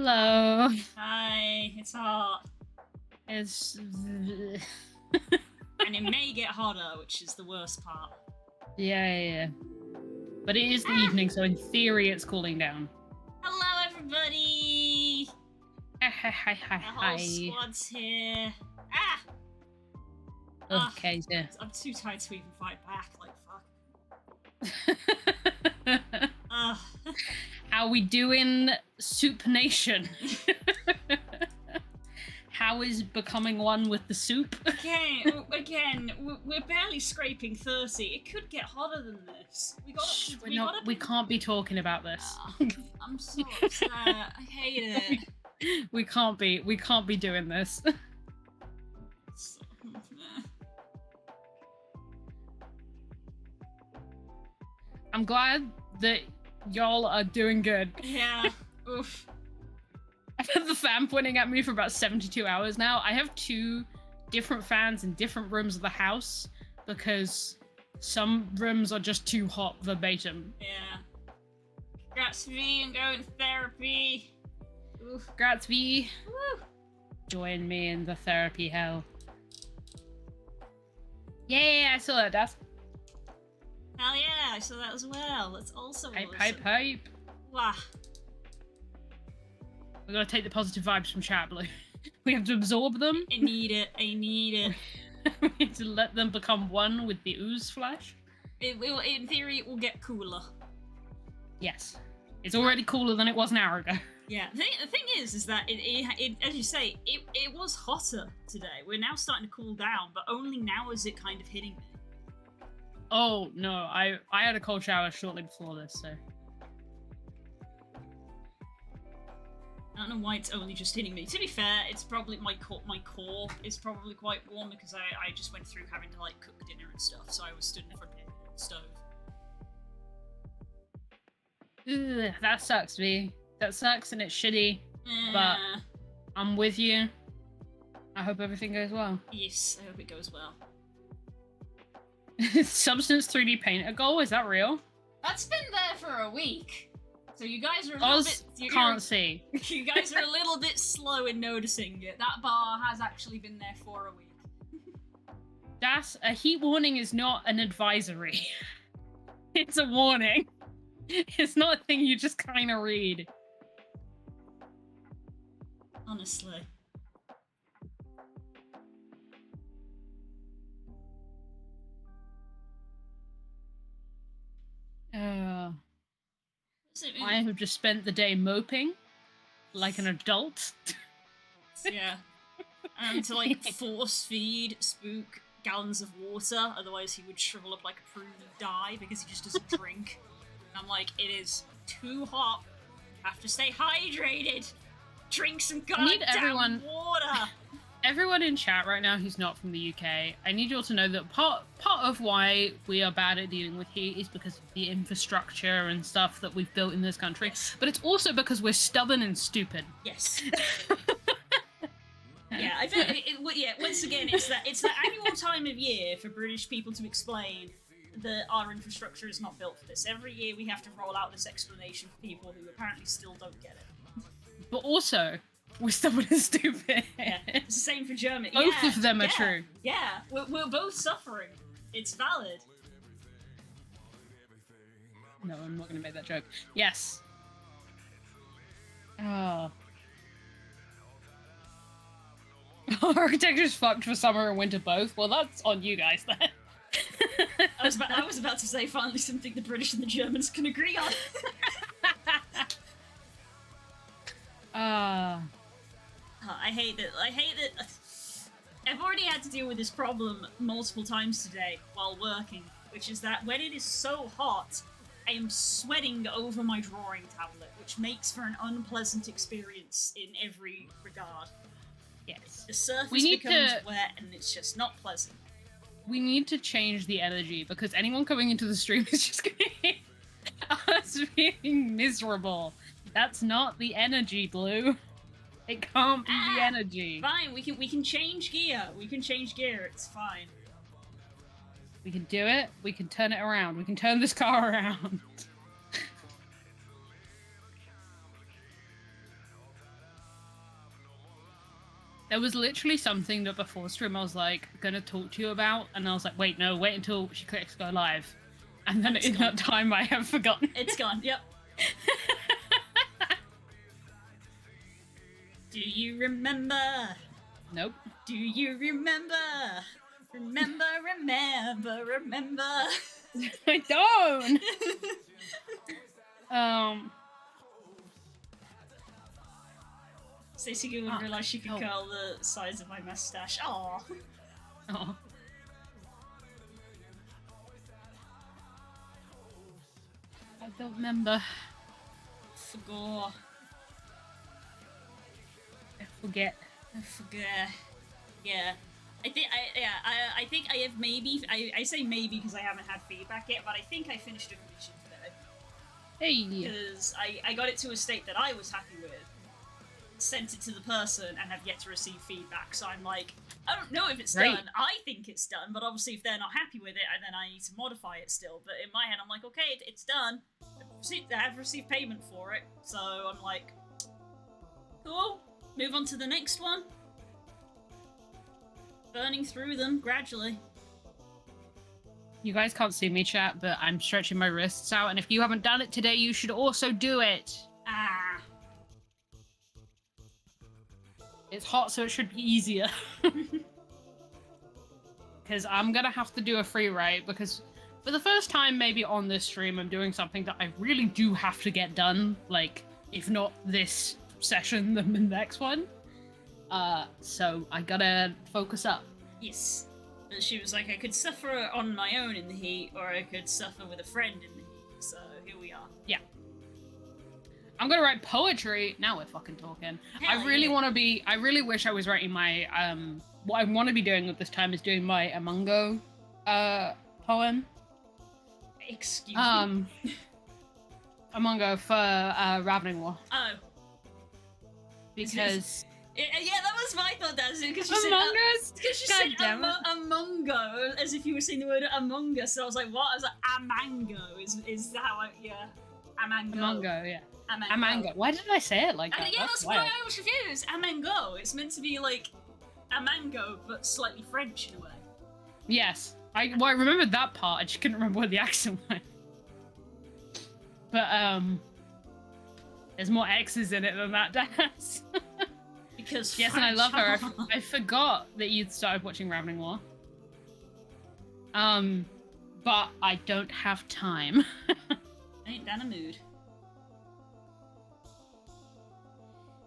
Hello. Hi, it's hot. It's And it may get hotter, which is the worst part. yeah. But it is the evening, so in theory it's cooling down. Hello, everybody! Hi. The whole squad's here. Okay, yeah. I'm too tired to even fight back, like, fuck. How we doing, Soup Nation? How is becoming one with the soup? Again, we're barely scraping 30. It could get hotter than this. We can't be talking about this. I'm so upset. I hate it. We can't be doing this. I'm glad that y'all are doing good. Yeah. Oof. I've had the fan pointing at me for about 72 hours now. I have 2 different fans in different rooms of the house because some rooms are just too hot verbatim. Yeah. Congrats V and going to therapy. Oof. Congrats V. Woo. Join me in the therapy hell. Yeah, I saw that, Dad. Hell yeah, I saw that as well. That's also hype, awesome. Hype. Wow. We gotta take the positive vibes from chat, Blue. We have to absorb them. I need it. We need to let them become one with the ooze flash. In theory, it will get cooler. Yes. It's already cooler than it was an hour ago. Yeah, the thing is that it as you say, it was hotter today. We're now starting to cool down, but only now is it kind of hitting me. Oh, no, I had a cold shower shortly before this, so... I don't know why it's only just hitting me. To be fair, it's probably my core is probably quite warm because I just went through having to like cook dinner and stuff, so I was stood in front of the stove. Ugh, that sucks, V. That sucks and it's shitty, but I'm with you. I hope everything goes well. Yes, I hope it goes well. Substance 3D painter goal, is that real? That's been there for a week. So you guys are a little bit... Can't see. You guys are a little bit slow in noticing it. That bar has actually been there for a week. That's... A heat warning is not an advisory. It's a warning. It's not a thing you just kind of read. Honestly. I have just spent the day moping like an adult. Yeah. To like force feed Spook gallons of water, otherwise he would shrivel up like a prune and die because he just doesn't drink. And I'm like, it is too hot. Have to stay hydrated. Drink some goddamn water. Everyone in chat right now who's not from the UK, I need you all to know that part of why we are bad at dealing with heat is because of the infrastructure and stuff that we've built in this country. Yes. But it's also because we're stubborn and stupid. Yes. Yeah, I think once again, it's that annual time of year for British people to explain that our infrastructure is not built for this. Every year we have to roll out this explanation for people who apparently still don't get it. But also, we're stubborn and stupid. Yeah, it's the same for Germany. Both of them are true. Yeah, we're both suffering. It's valid. No, I'm not going to make that joke. Yes. Oh. Architecture's fucked for summer and winter both. Well, that's on you guys then. I was about to say finally something the British and the Germans can agree on. I hate that. I've already had to deal with this problem multiple times today while working, which is that when it is so hot, I am sweating over my drawing tablet, which makes for an unpleasant experience in every regard. Yes. The surface becomes wet and it's just not pleasant. We need to change the energy because anyone coming into the stream is just going to hit us being miserable. That's not the energy, Blue. It can't be the energy. Fine, we can change gear. It's fine. We can do it. We can turn it around. We can turn this car around. There was literally something that before stream I was like gonna talk to you about, and I was like, wait, no, wait until she clicks go live, and then in that time I have forgotten. It's gone. Yep. Do you remember? Nope. Do you remember? Remember, remember, remember. I don't. Stacey Gilman realised she could curl the size of my mustache. Aww. Oh. I don't remember. Forgot. I forget. I forget. Yeah. I think I have maybe. I say maybe because I haven't had feedback yet, but I think I finished a mission today. Hey. Because I got it to a state that I was happy with, sent it to the person, and have yet to receive feedback. So I'm like, I don't know if it's done. I think it's done, but obviously if they're not happy with it, then I need to modify it still. But in my head, I'm like, okay, it's done. I have received payment for it, so I'm like, cool. Move on to the next one. Burning through them gradually. You guys can't see me, chat, but I'm stretching my wrists out, and if you haven't done it today, you should also do it. Ah. It's hot, so it should be easier. Because I'm gonna have to do a free write, because for the first time maybe on this stream, I'm doing something that I really do have to get done. Like, if not this session, then the next one. So I gotta focus up. Yes. But she was like, I could suffer on my own in the heat, or I could suffer with a friend in the heat. So here we are. Yeah. I'm gonna write poetry. Now we're fucking talking. Hell I really yeah. want to be. I really wish I was writing my. What I want to be doing at this time is doing my Amungo, poem. Excuse me. Amungo for Ravening War. Oh. Because. Yeah, that was my thought, Dazu, because you Among said Us. because you God said damn it. amongo as if you were saying the word Among Us. So I was like, what? I was like, amango is how I amango. Amungo, yeah. Amango. Amango. Why did I say it like that? Yeah, that's wild. why I was confused. Amango. It's meant to be like a mango, but slightly French in a way. Yes. I remembered that part. I just couldn't remember where the accent went. But there's more X's in it than that does. Because yes, and I love her. I forgot that you'd started watching Ravening War. But I don't have time. Ain't that a mood?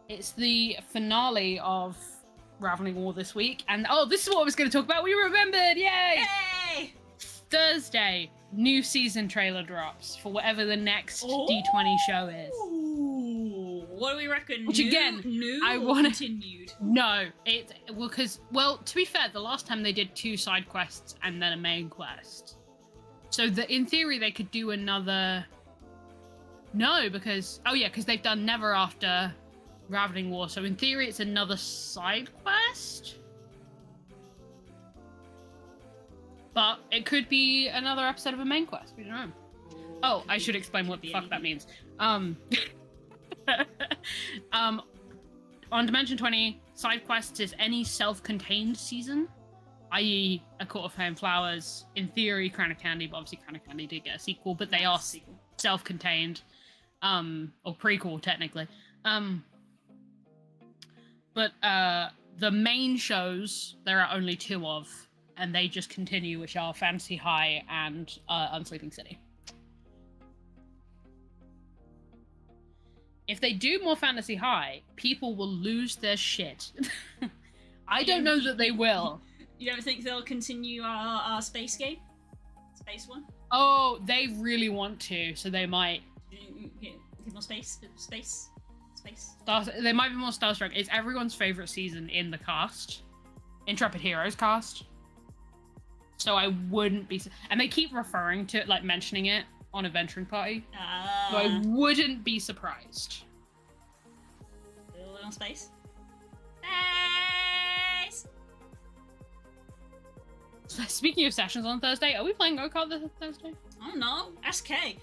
It's the finale of Ravening War this week, and oh, this is what I was going to talk about. We remembered! Yay! Yay! Thursday, new season trailer drops for whatever the next Ooh. D20 show is. What do we reckon? Which new, again, new I or wanna- continued? No, well, to be fair, the last time they did 2 side quests and then a main quest. So in theory they could do another. No, because they've done Never After Ravening War. So in theory it's another side quest. But it could be another episode of a main quest. We don't know. Oh, I should explain what the fuck that means. On Dimension 20, side quests is any self-contained season, i.e. A Court of Flame Flowers, in theory Crown of Candy, but obviously Crown of Candy did get a sequel, but they are self-contained, or prequel technically. But the main shows, there are only 2 of, and they just continue, which are Fantasy High and Unsleeping City. If they do more Fantasy High, people will lose their shit. I don't know that they will. You don't think they'll continue our space game? Space one? Oh, they really want to, so they might. Get more space? Space? They might be more Starstruck. It's everyone's favorite season in the cast. Intrepid Heroes cast. So I wouldn't be... And they keep referring to it, like mentioning it on Adventuring Party. So I wouldn't be surprised. A little space? Space! So speaking of sessions on Thursday, are we playing Go-Kart this Thursday? I don't know. Ask Kay.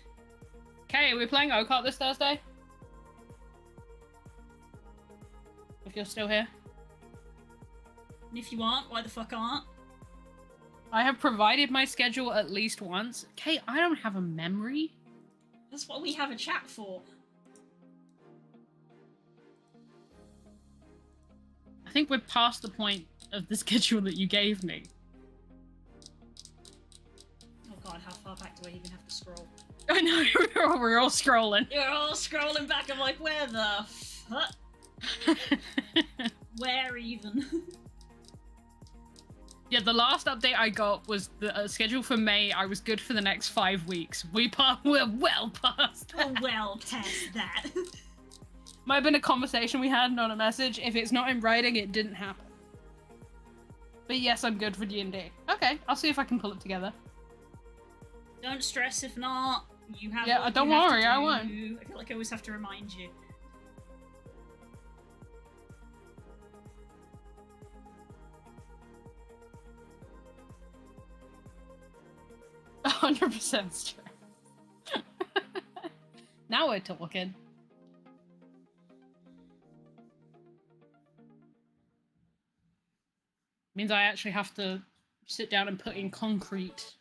Kay, are we playing Go-Kart this Thursday? If you're still here. And if you aren't, why the fuck aren't? I have provided my schedule at least once. Kate, I don't have a memory. That's what we have a chat for. I think we're past the point of the schedule that you gave me. Oh god, how far back do I even have to scroll? I know, we're all scrolling. You're all scrolling back, I'm like, where the fuck? Where even? Yeah, the last update I got was the schedule for May. I was good for the next 5 weeks. We're well past that. Oh, well past that. Might have been a conversation we had, not a message. If it's not in writing, it didn't happen. But yes, I'm good for D&D. Okay, I'll see if I can pull it together. Don't stress if not. You have. Yeah, what don't you have to worry, I do. won't. I feel like I always have to remind you. 100% straight. Now we're talking. Means I actually have to sit down and put in concrete.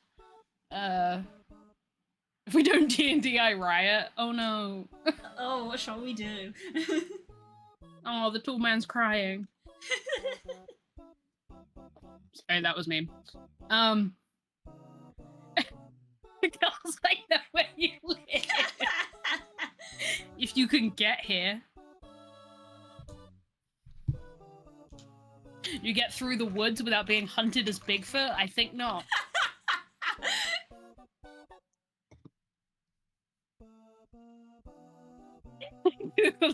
If we don't D&D, I riot. Oh no. Oh, what shall we do? Oh, the tall man's crying. Sorry, that was me. Girls, I know where you live. If you can get here. You get through the woods without being hunted as Bigfoot? I think not.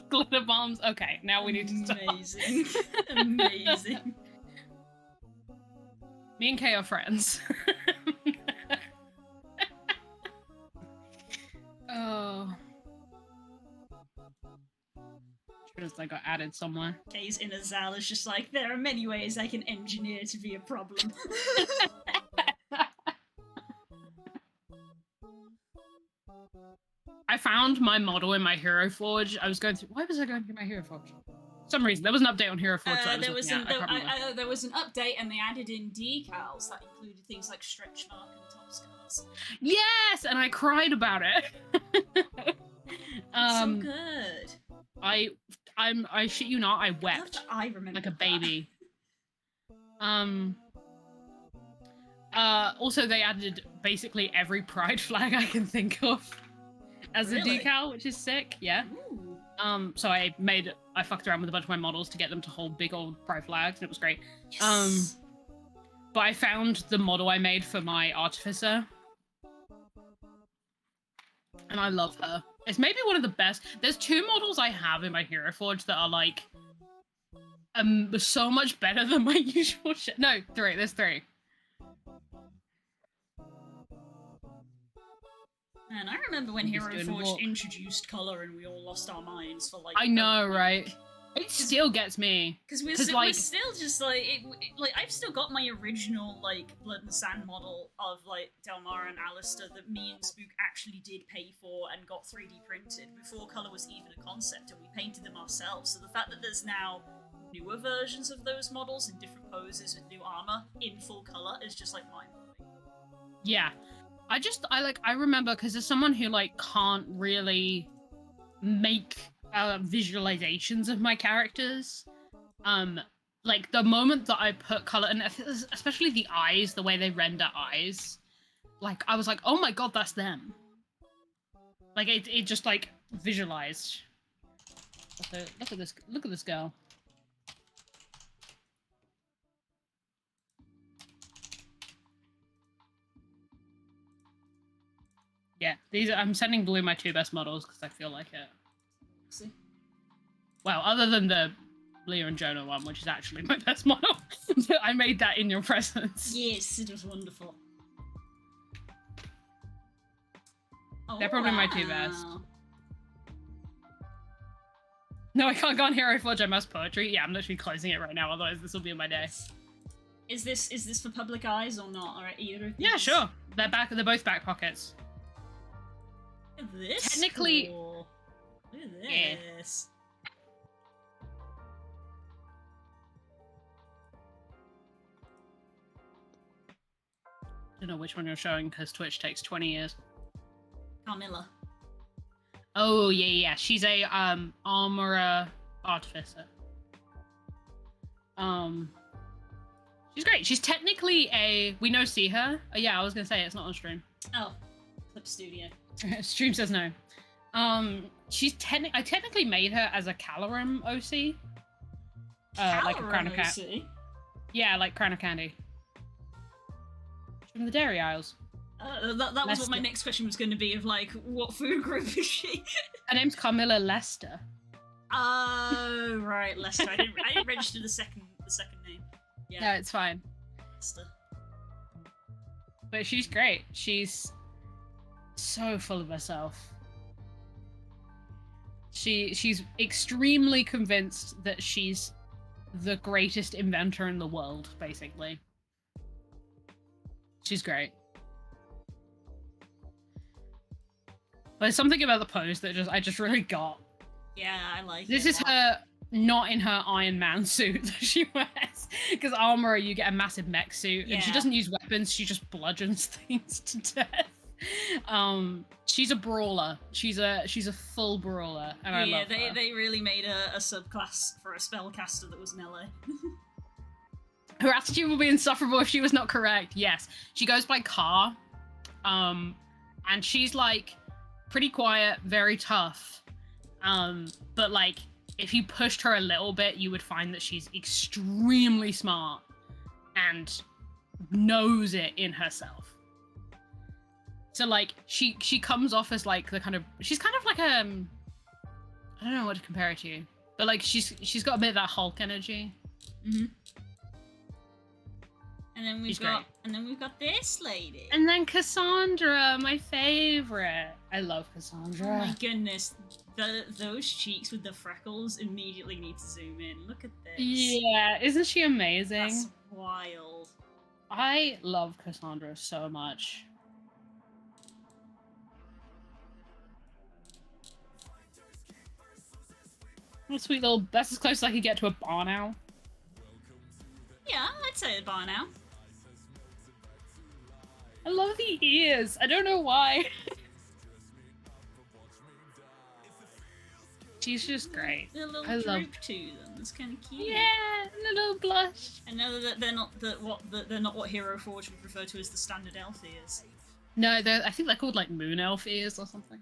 Glitter bombs. Okay, now we need to stop. Amazing. Amazing. Me and Kay are friends. Oh. Sure as I got added somewhere. Kay's inner Zal is just like, there are many ways I can engineer to be a problem. I found my model in my Hero Forge. I was going through. Why was I going through my Hero Forge? For some reason, there was an update on Hero Forge. There was an update, and they added in decals that included things like stretch mark and top scars. Yes, and I cried about it. So good. I shit you not, I wept. I remember like a that. baby. Also they added basically every pride flag I can think of as Really? a decal, which is sick. Yeah. Ooh. So I fucked around with a bunch of my models to get them to hold big old pride flags, and it was great. Yes. But I found the model I made for my artificer, and I love her. It's maybe one of the best. There's 2 models I have in my Hero Forge that are like so much better than my usual shit. No, 3. There's 3. Man, I remember when I'm just Hero doing a Forge walk. introduced color and we all lost our minds for like. I know, right? It still gets me. Because we're still just like like I've still got my original like Blood and Sand model of like Delmar and Alistair that me and Spook actually did pay for and got 3D printed before color was even a concept, and we painted them ourselves. So the fact that there's now newer versions of those models in different poses with new armor in full color is just like mind-blowing. Yeah. I remember, because as someone who like can't really make visualizations of my characters, like the moment that I put color, and especially the eyes, the way they render eyes, like I was like, oh my god, that's them. Like it just like visualized. Look at this girl. Yeah, I'm sending Blue my 2 best models because I feel like it. See? Well, other than the Leah and Jonah one, which is actually my best model. I made that in your presence. Yes, it was wonderful. They're probably my 2 best. No, I can't go on Hero Forge, I must poetry. Yeah, I'm literally closing it right now, otherwise this will be in my day. Is this for public eyes or not? Or either of these? Yeah, sure. They're both back pockets. Look at this. Technically- cool. Look at Yeah. this. don't know which one you're showing because Twitch takes 20 years. Carmilla. Oh yeah. She's a armorer artificer. She's great. She's technically a. We no see her. Yeah, I was gonna say it's not on stream. Oh, Clip Studio. Stream says no. She's I technically made her as a Calorum OC. Like a Crown of Candy. Yeah, like Crown of Candy. From the Dairy Isles. That was what my next question was going to be. Of like, what food group is she? Her name's Carmilla Lester. Oh right, Lester. I didn't register the second name. Yeah. No, it's fine. Lester. But she's great. She's so full of herself. She's extremely convinced that she's the greatest inventor in the world, basically. She's great. But there's something about the pose that I just really got. Yeah, I like this it. This is her not in her Iron Man suit that she wears. Because armorer, you get a massive mech suit, and she doesn't use weapons, she just bludgeons things to death. She's a brawler. She's a full brawler, and I love her. They really made a subclass for a spellcaster that was melee. Her attitude will be insufferable if she was not correct. Yes, she goes by Car, and she's like pretty quiet, very tough. But like if you pushed her a little bit, you would find that she's extremely smart and knows it in herself. So like she comes off as like the kind of she's kind of like I don't know what to compare it to, but like she's got a bit of that Hulk energy. Mm-hmm. And then we've got this lady. And then Cassandra, my favorite. I love Cassandra. Oh my goodness, those cheeks with the freckles immediately need to zoom in. Look at this. Yeah, isn't she amazing? That's wild. I love Cassandra so much. What a sweet little. That's as close as I could get to a barn owl. Yeah, I'd say a barn owl. I love the ears. I don't know why. She's just great. A little droop to them. That's kind of cute. Yeah, and a little blush. I know that they're not what Hero Forge would refer to as the standard elf ears. No, I think they're called like moon elf ears or something.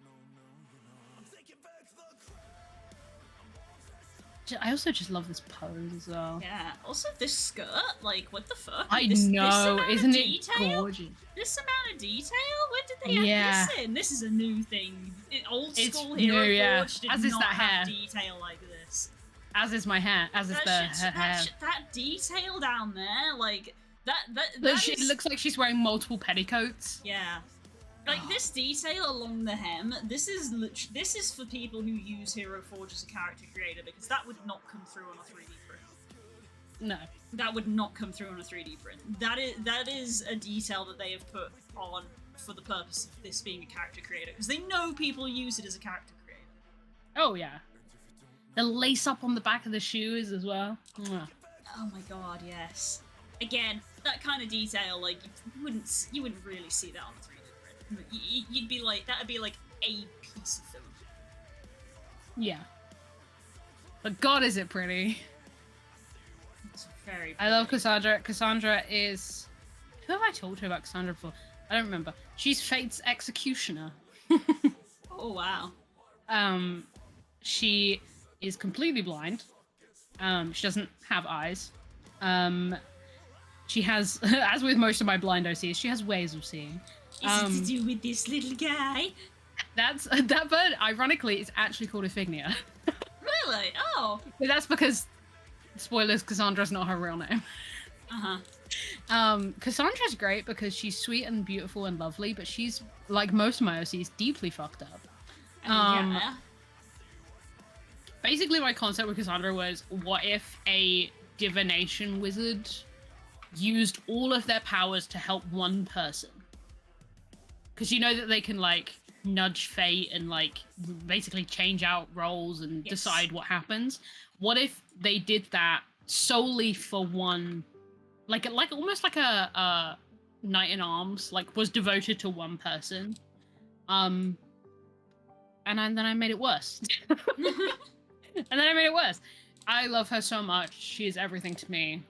I also just love this pose as well. Yeah. Also, this skirt, like, what the fuck? I know, isn't it gorgeous? This amount of detail? When did they add this in? This is a new thing. Old school Hero Forge did not have detail like this. As is my hair. As is her hair. That detail down there, like that it looks like she's wearing multiple petticoats. Yeah. Like this detail along the hem, this is for people who use Hero Forge as a character creator, because that would not come through on a 3D print. No. That would not come through on a 3D print. That is a detail that they have put on for the purpose of this being a character creator, because they know people use it as a character creator. Oh yeah. The lace up on the back of the shoes as well. Mwah. Oh my god, yes. Again, that kind of detail, like you wouldn't really see that on a 3D. You'd be like, that would be like a piece of film. Yeah. But God, is it pretty. It's very pretty. I love Cassandra. Cassandra is... Who have I talked to about Cassandra before? I don't remember. She's Fate's executioner. Oh, wow. She is completely blind. She doesn't have eyes. She has, as with most of my blind OCs, she has ways of seeing. Is it to do with this little guy? That bird, ironically, is actually called Iphigenia. Really? Oh. But that's because, spoilers, Cassandra's not her real name. Cassandra's great because she's sweet and beautiful and lovely, but she's, like most of my OCs, deeply fucked up. Yeah. Basically, my concept with Cassandra was, what if a divination wizard used all of their powers to help one person? Because you know that they can, like, nudge fate and, like, basically change out roles and decide what happens. What if they did that solely for one, like almost like a knight in arms like was devoted to one person. And then I made it worse. And then I made it worse. I love her so much. She is everything to me.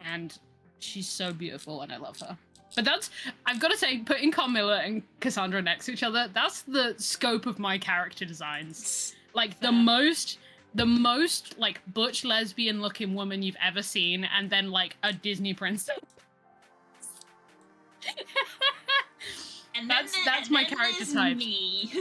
And she's so beautiful and I love her. But that's, I've got to say, putting Carmilla and Cassandra next to each other, that's the scope of my character designs. Like the most like butch lesbian looking woman you've ever seen, and then like a Disney princess. And that's my character type. Me.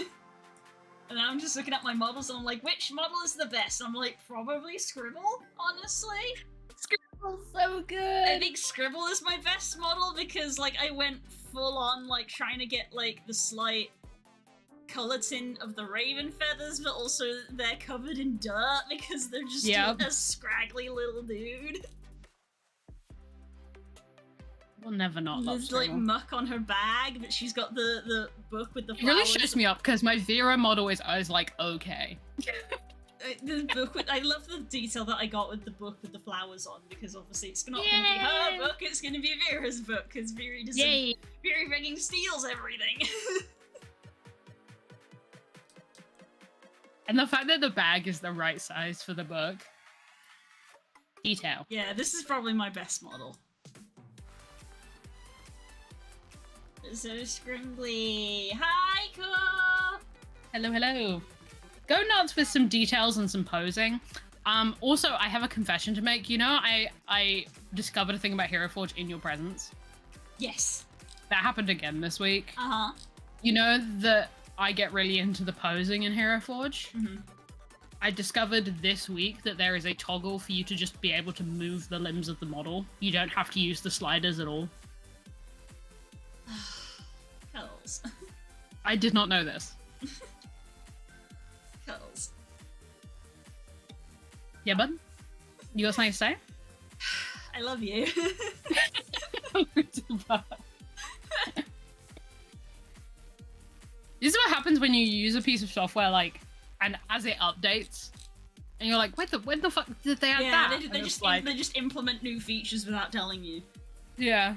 And I'm just looking at my models and I'm like, which model is the best? I'm like, probably Scribble, honestly. Scribble's so good. I think Scribble is my best model because like I went full on like trying to get like the slight color tint of the raven feathers, but also they're covered in dirt because they're just a scraggly little dude. We'll never not love There's like muck on her bag, but she's got the book with the flowers. It really shows me up because my Vera model is always like, okay. The book with, I love the detail that I got with the book with the flowers on, because obviously it's not going to be her book, it's going to be Vera's book, because Vera doesn't. Vera fucking steals everything. And the fact that the bag is the right size for the book. Detail. Yeah, this is probably my best model. So scrimbly. Hi, cool. Hello, hello. Go nuts with some details and some posing. Also, I have a confession to make. You know, I discovered a thing about Hero Forge in your presence. Yes. That happened again this week. Uh-huh. You know that I get really into the posing in Hero Forge? Mm-hmm. I discovered this week that there is a toggle for you to just be able to move the limbs of the model. You don't have to use the sliders at all. Hells. I did not know this. Hells. Yeah, bud? You got something to say? I love you. This is what happens when you use a piece of software, like, and as it updates, and you're like, when the fuck did they add that? They just implement new features without telling you. Yeah.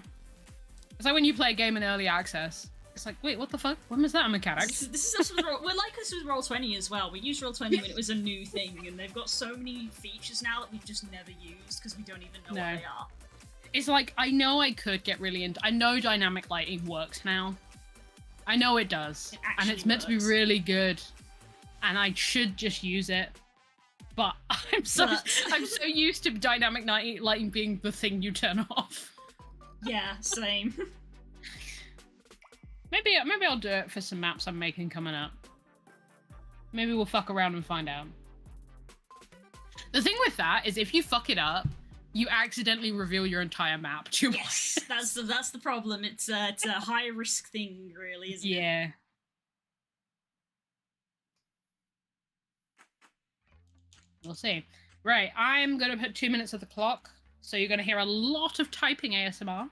It's like when you play a game in early access. It's like, wait, what the fuck? When was that a mechanic? This is us with we're like this with Roll20 as well. We used Roll20 when it was a new thing, and they've got so many features now that we've just never used because we don't even know what they are. It's like, I know I could get really into... I know dynamic lighting works now. I know it does. And it's meant to be really good. And I should just use it. But I'm so used to dynamic lighting being the thing you turn off. Yeah, same. Maybe I'll do it for some maps I'm making coming up. Maybe we'll fuck around and find out. The thing with that is if you fuck it up, you accidentally reveal your entire map to Yes, that's the problem. It's a high risk thing, really, isn't it? Yeah. We'll see. Right, I'm gonna put 2 minutes of the clock, so you're gonna hear a lot of typing ASMR.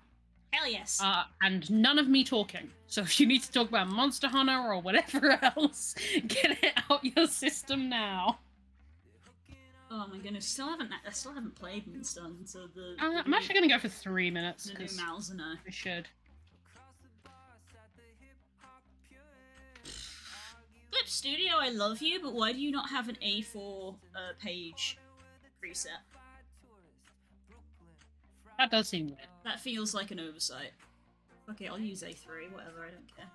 Hell yes. And none of me talking. So if you need to talk about Monster Hunter or whatever else, get it out your system now. Oh my goodness, I still haven't played Monster Hunter, so I'm actually gonna go for 3 minutes. The new Malzeno. I should. Flip Studio, I love you, but why do you not have an A4 page preset? That does seem weird. That feels like an oversight. Okay, I'll use A3, whatever, I don't care.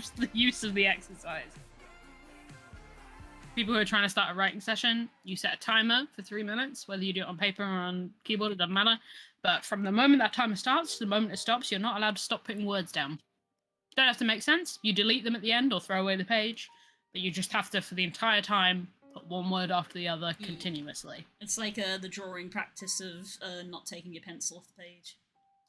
improves the use of the exercise. People who are trying to start a writing session, you set a timer for 3 minutes, whether you do it on paper or on keyboard, it doesn't matter. But from the moment that timer starts to the moment it stops, you're not allowed to stop putting words down. Don't have to make sense. You delete them at the end or throw away the page, but you just have to, for the entire time, put one word after the other continuously. It's like the drawing practice of not taking your pencil off the page.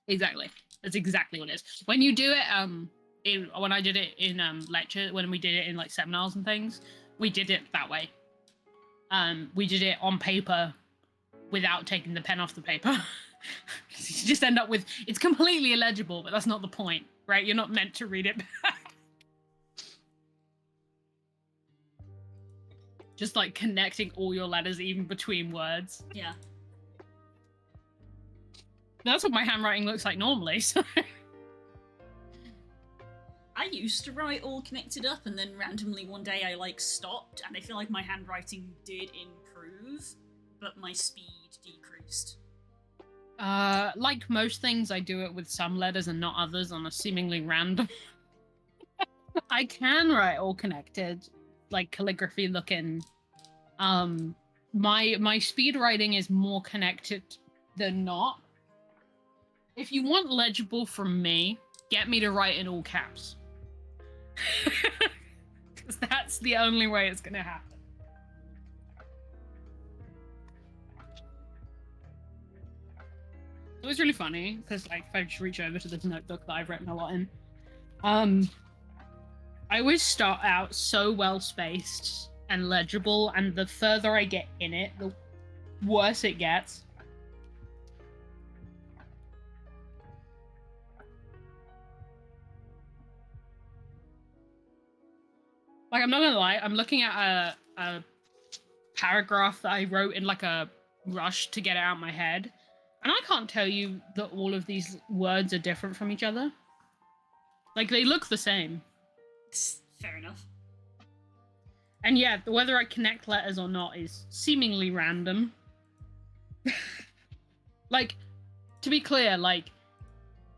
Exactly. That's exactly what it is. When you do it, when I did it in lecture, when we did it in like seminars and things, we did it that way. We did it on paper without taking the pen off the paper. You just end up with, it's completely illegible, but that's not the point, right? You're not meant to read it back. Just like connecting all your letters even between words. Yeah. That's what my handwriting looks like normally, so... I used to write all connected up, and then randomly one day I like stopped, and I feel like my handwriting did improve, but my speed decreased. Like most things, I do it with some letters and not others on a seemingly random. I can write all connected, like calligraphy looking. My speed writing is more connected than not. If you want legible from me, get me to write in all caps. Because that's the only way it's gonna happen. It was really funny, because like, if I just reach over to this notebook that I've written a lot in, I always start out so well spaced and legible, and the further I get in it, the worse it gets. Like, I'm not gonna lie, I'm looking at a paragraph that I wrote in like a rush to get it out of my head, and I can't tell you that all of these words are different from each other. Like, they look the same. Fair enough. And yeah, whether I connect letters or not is seemingly random. Like, to be clear, like,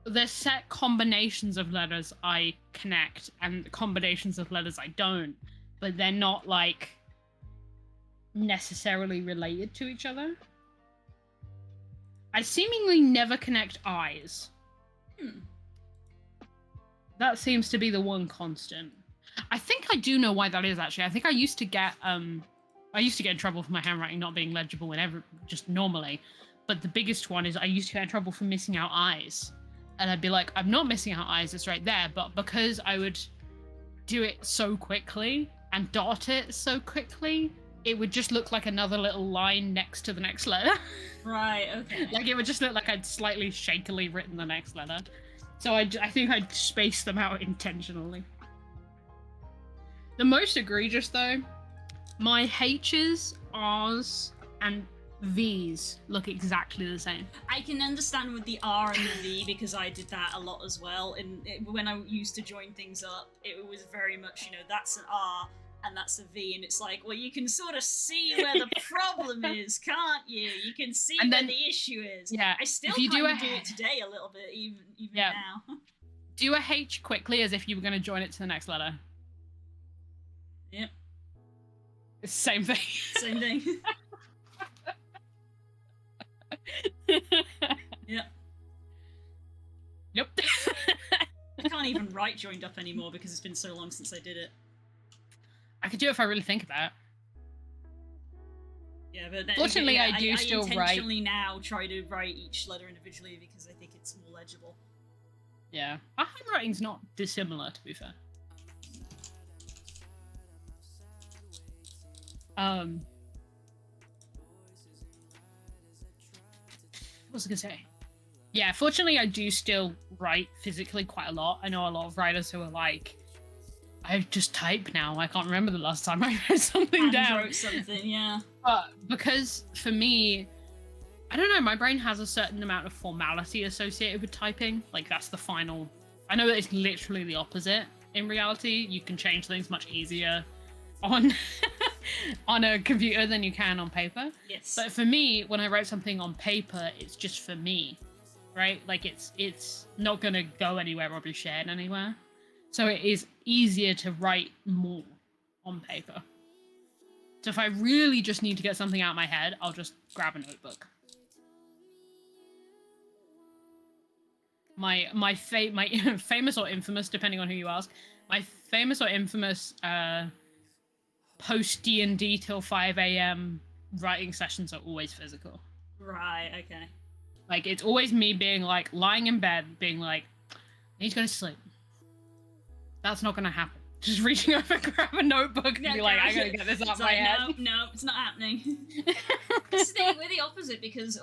there's set combinations of letters I connect and combinations of letters I don't, but they're not, like, necessarily related to each other. I seemingly never connect I's. That seems to be the one constant. I think I do know why that is, actually. I think I used to get in trouble for my handwriting not being legible whenever, just normally. But the biggest one is I used to get in trouble for missing out I's. And I'd be like, I'm not missing out I's, it's right there. But because I would do it so quickly and dot it so quickly, it would just look like another little line next to the next letter. Right, okay. Like, it would just look like I'd slightly shakily written the next letter. So I think I'd space them out intentionally. The most egregious, though, my H's, R's, and V's look exactly the same. I can understand with the R and the V because I did that a lot as well. And when I used to join things up, it was very much, that's an R and that's a V, and it's like, well, you can sort of see where the problem is, can't you? You can see where the issue is. Yeah. I still kind of do it today a little bit, even now. Do a H quickly as if you were going to join it to the next letter. Yep. It's the same thing. Same thing. Yep. Yep. I can't even write joined up anymore because it's been so long since I did it. I could do it if I really think about it. Yeah, but then, fortunately, I do still write. I intentionally now try to write each letter individually because I think it's more legible. Yeah. Our handwriting's not dissimilar, to be fair. What was I gonna say? Yeah, fortunately, I do still write physically quite a lot. I know a lot of writers who are like, I just type now. I can't remember the last time I wrote something down. Wrote something, yeah. But because for me, I don't know, my brain has a certain amount of formality associated with typing. Like, that's the final. I know that it's literally the opposite in reality. You can change things much easier on on a computer than you can on paper. Yes. But for me, when I write something on paper, it's just for me, right? Like, it's not gonna go anywhere or be shared anywhere. So it is easier to write more on paper. So if I really just need to get something out of my head, I'll just grab a notebook. My famous or infamous, depending on who you ask, my famous or infamous post DnD till 5 a.m. writing sessions are always physical. Right, okay. Like, it's always me being like, lying in bed, being like, I need to go to sleep. That's not gonna happen. Just reaching over, grab a notebook, and be like, I gotta get this out my head. No, it's not happening. We're the opposite, because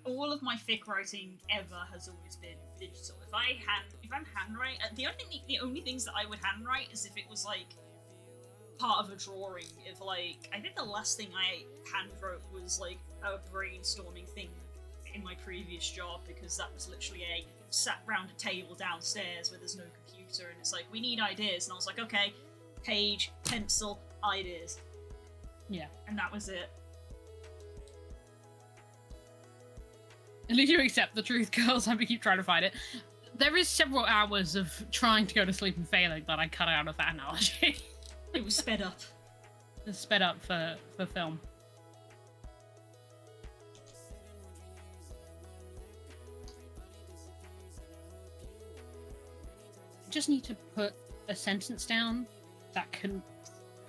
all of my fic writing ever has always been digital. If I'm handwriting, the only things that I would handwrite is if it was like part of a drawing. If like, I think the last thing I handwrote was like a brainstorming thing in my previous job, because that was literally sat round a table downstairs where there's no computer, and it's like, we need ideas, and I was like, okay, page, pencil, ideas. Yeah. And that was it. At least you accept the truth, girls. I keep trying to find it. There is several hours of trying to go to sleep and failing that I cut out of that analogy. It was sped up. It's sped up for film. Just need to put a sentence down that can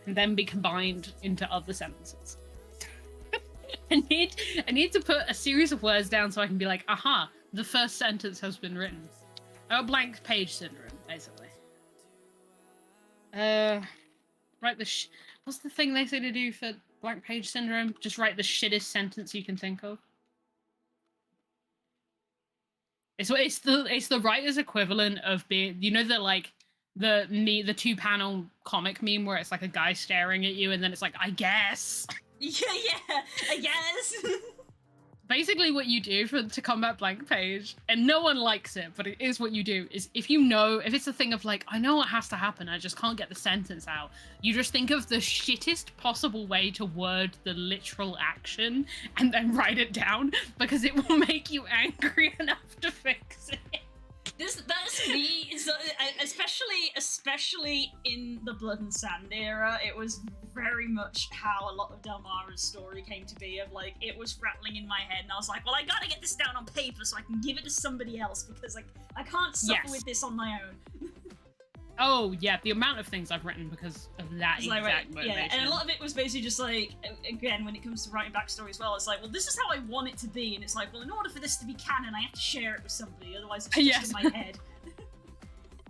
then be combined into other sentences. I need to put a series of words down so I can be like, aha, the first sentence has been written. Oh, blank page syndrome, basically. Write the what's the thing they say to do for blank page syndrome? Just write the shittest sentence you can think of. It's the writer's equivalent of being, you know, the 2-panel comic meme where it's like a guy staring at you and then it's like, I guess. Yeah, I guess. Basically what you do to combat blank page, and no one likes it, but it is what you do, is if it's a thing of like, I know what has to happen, I just can't get the sentence out, you just think of the shittest possible way to word the literal action and then write it down, because it will make you angry enough to fix it. That's me, so, especially in the Blood and Sand era. It was very much how a lot of Delmara's story came to be, of like, it was rattling in my head and I was like, well, I gotta get this down on paper so I can give it to somebody else, because like, I can't suffer with this on my own. Oh yeah, the amount of things I've written because of that exact motivation. Yeah, and a lot of it was basically just like, again, when it comes to writing backstory as well, it's like, well, this is how I want it to be, and it's like, well, in order for this to be canon, I have to share it with somebody, otherwise it's just in my head.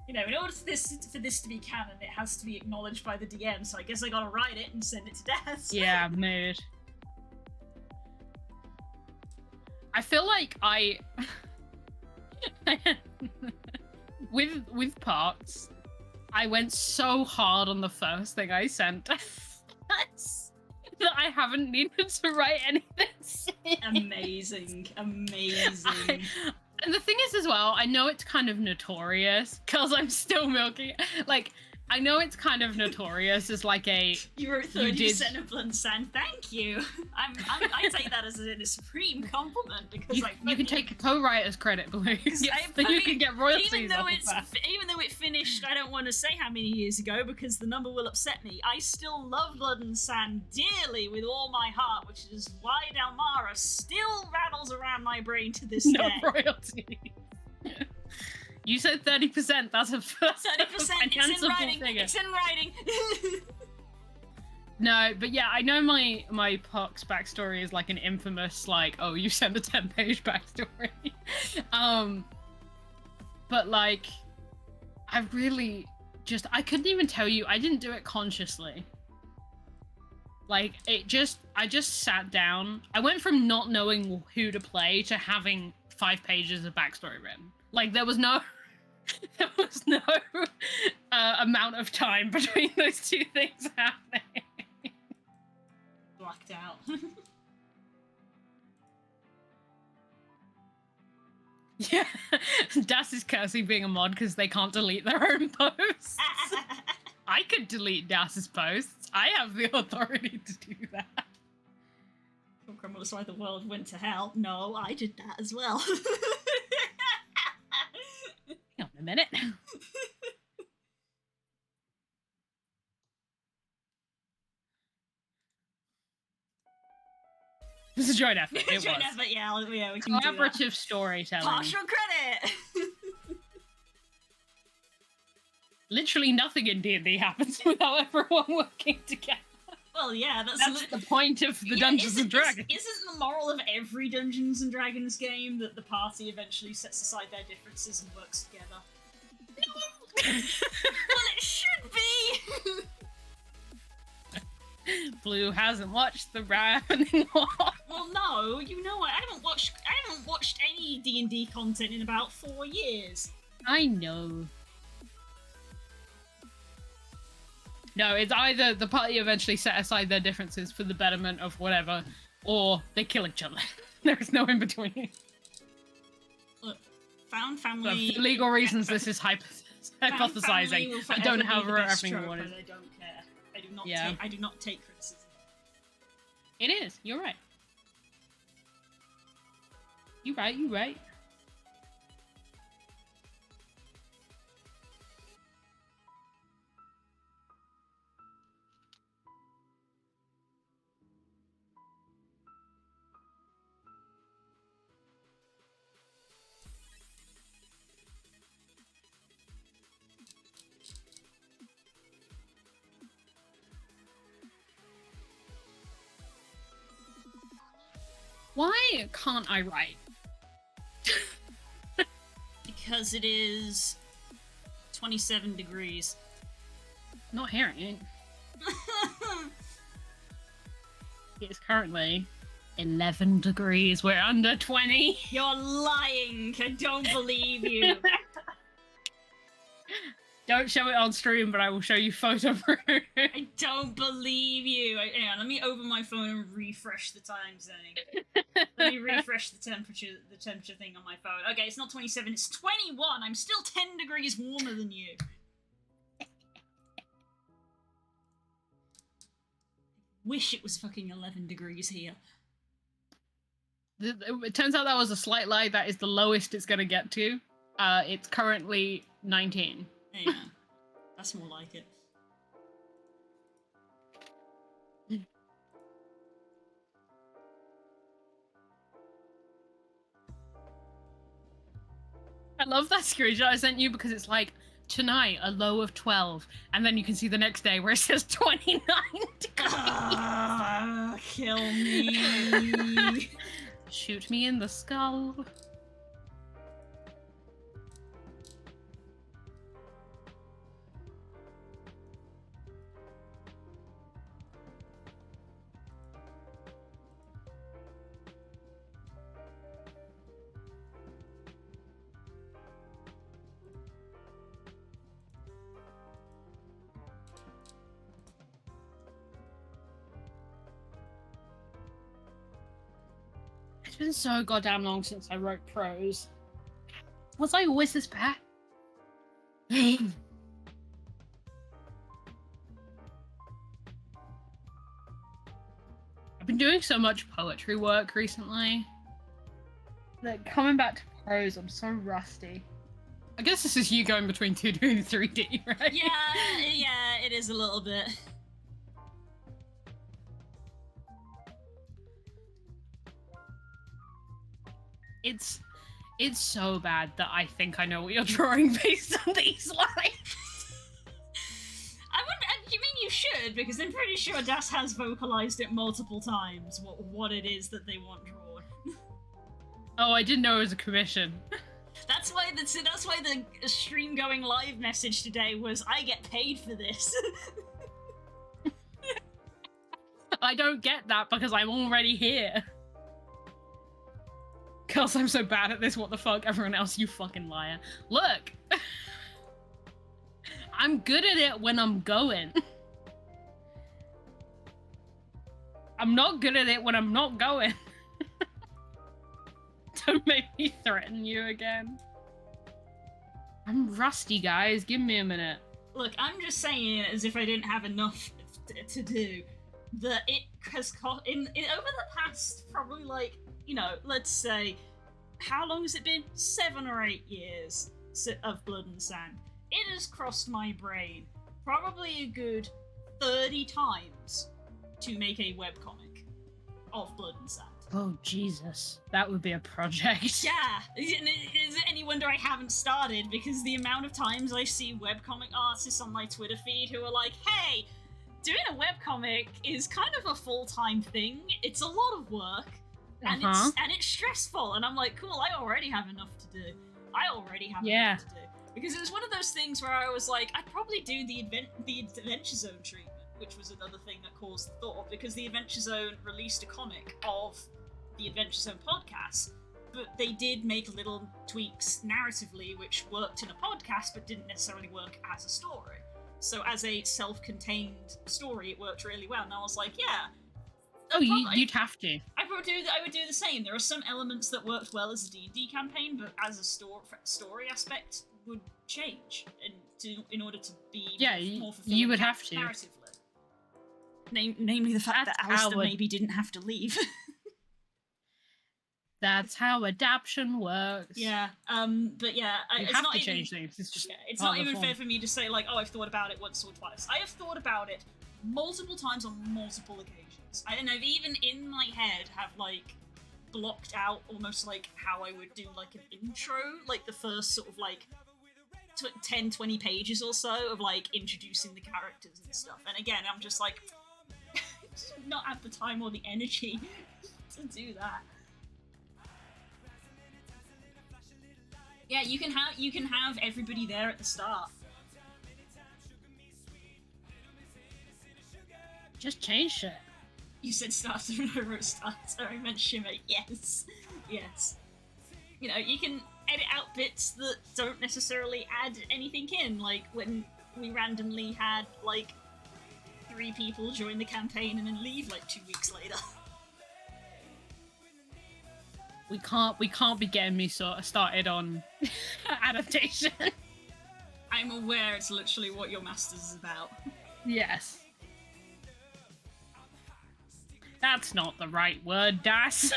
You know, in order for this to be canon, it has to be acknowledged by the DM, so I guess I gotta write it and send it to Death. Yeah, mood. I feel like with parts, I went so hard on the first thing I sent that I haven't needed to write anything since. Amazing. And the thing is as well, I know it's kind of notorious, because I'm still milking it. Like, I know it's kind of notorious as like a... You wrote 30% of Blood and Sand, thank you. I take that as a supreme compliment, because you can take co-writer's credit, Blue. You can get royalties even though it finished, I don't want to say how many years ago, because the number will upset me. I still love Blood and Sand dearly with all my heart, which is why Delmara still rattles around my brain to this day. No royalties. You said 30%. That's a 30%. It's in writing. Figure. It's in writing. No, but yeah, I know my Pox backstory is like an infamous, like, oh, you sent a 10-page backstory. But like, I really I couldn't even tell you. I didn't do it consciously. Like, I just sat down. I went from not knowing who to play to having 5 pages of backstory written. Like, there was no amount of time between those two things happening. Blacked out. Yeah, Das is cursing being a mod because they can't delete their own posts. I could delete Das's posts. I have the authority to do that. That's why the world went to hell. No, I did that as well. Hang on a minute. It was a joint effort. It Joint was. effort, yeah, we can do that. Collaborative storytelling. Partial credit! Literally nothing in D&D happens without everyone working together. Well, yeah, that's the point of the Dungeons and Dragons. Isn't the moral of every Dungeons and Dragons game that the party eventually sets aside their differences and works together? No! Well, it should be! Blue hasn't watched the Ravening War. Well, no, you know what? I haven't watched any D&D content in about 4 years. I know. No, it's either the party eventually set aside their differences for the betterment of whatever, or they kill each other. There is no in between. Look, found family. But for legal reasons, this is hypothesizing. I don't know how everything trope, wanted. But I don't care. I do not. Yeah. I do not take criticism. It is. You're right. You're right. You're right. Why can't I write? Because it is 27 degrees. Not hearing it. It's currently 11 degrees. We're under 20. You're lying. I don't believe you. Don't show it on stream, but I will show you photo proof. I don't believe you. Hang on, let me open my phone and refresh the times thing. Let me refresh the temperature thing on my phone. Okay, it's not 27, it's 21. I'm still 10 degrees warmer than you. Wish it was fucking 11 degrees here. It turns out that was a slight lie. That is the lowest it's going to get to. It's currently 19. Yeah, that's more like it. I love that screenshot I sent you because it's like, tonight, a low of 12. And then you can see the next day where it says 29 degrees. Kill me. Shoot me in the skull. It's been so goddamn long since I wrote prose. Was I always this bad? I've been doing so much poetry work recently that coming back to prose, I'm so rusty. I guess this is you going between 2D and 3D, right? Yeah, it is a little bit. It's so bad that I think I know what you're drawing based on these lines. You mean you should, because I'm pretty sure Das has vocalized it multiple times what it is that they want drawn. Oh, I didn't know it was a commission. That's why the stream going live message today was, I get paid for this. I don't get that because I'm already here. Because I'm so bad at this, what the fuck? Everyone else, you fucking liar. Look! I'm good at it when I'm going. I'm not good at it when I'm not going. Don't make me threaten you again. I'm rusty, guys. Give me a minute. Look, I'm just saying it as if I didn't have enough to do. That it has cost... in over the past, probably like, you know, let's say, how long has it been? 7 or 8 years of Blood and Sand. It has crossed my brain probably a good 30 times to make a webcomic of Blood and Sand. Oh, Jesus. That would be a project. Yeah, is it any wonder I haven't started? Because the amount of times I see webcomic artists on my Twitter feed who are like, hey, doing a webcomic is kind of a full-time thing. It's a lot of work, and it's stressful. And I'm like, cool, I already have enough to do. Enough to do. Because it was one of those things where I was like, I'd probably do the Adventure Zone treatment, which was another thing that caused the thought, because the Adventure Zone released a comic of the Adventure Zone podcast, but they did make little tweaks narratively which worked in a podcast but didn't necessarily work as a story. So as a self-contained story, it worked really well, and I was like, yeah. Oh, you'd have to. I would do the same. There are some elements that worked well as a D&D campaign, but as a story aspect would change in order to be more fulfilling. You would have to. Narratively. Namely the fact that Alistair maybe didn't have to leave. That's how adaptation works. Yeah, but yeah, you have to change things. It's just it's not even fair for me to say like, oh, I've thought about it once or twice. I have thought about it multiple times on multiple occasions. And I've even in my head have like blocked out almost like how I would do like an intro, like the first sort of like 10-20 pages or so of like introducing the characters and stuff. And again, I'm just like, not have the time or the energy to do that. Yeah, you can have everybody there at the start. Just change shit. You said starter and over starter. I meant shimmer. Yes, yes. You know, you can edit out bits that don't necessarily add anything in, like when we randomly had like 3 people join the campaign and then leave like 2 weeks later. We can't be getting me started on adaptation. I'm aware it's literally what your master's is about. Yes. That's not the right word, Das.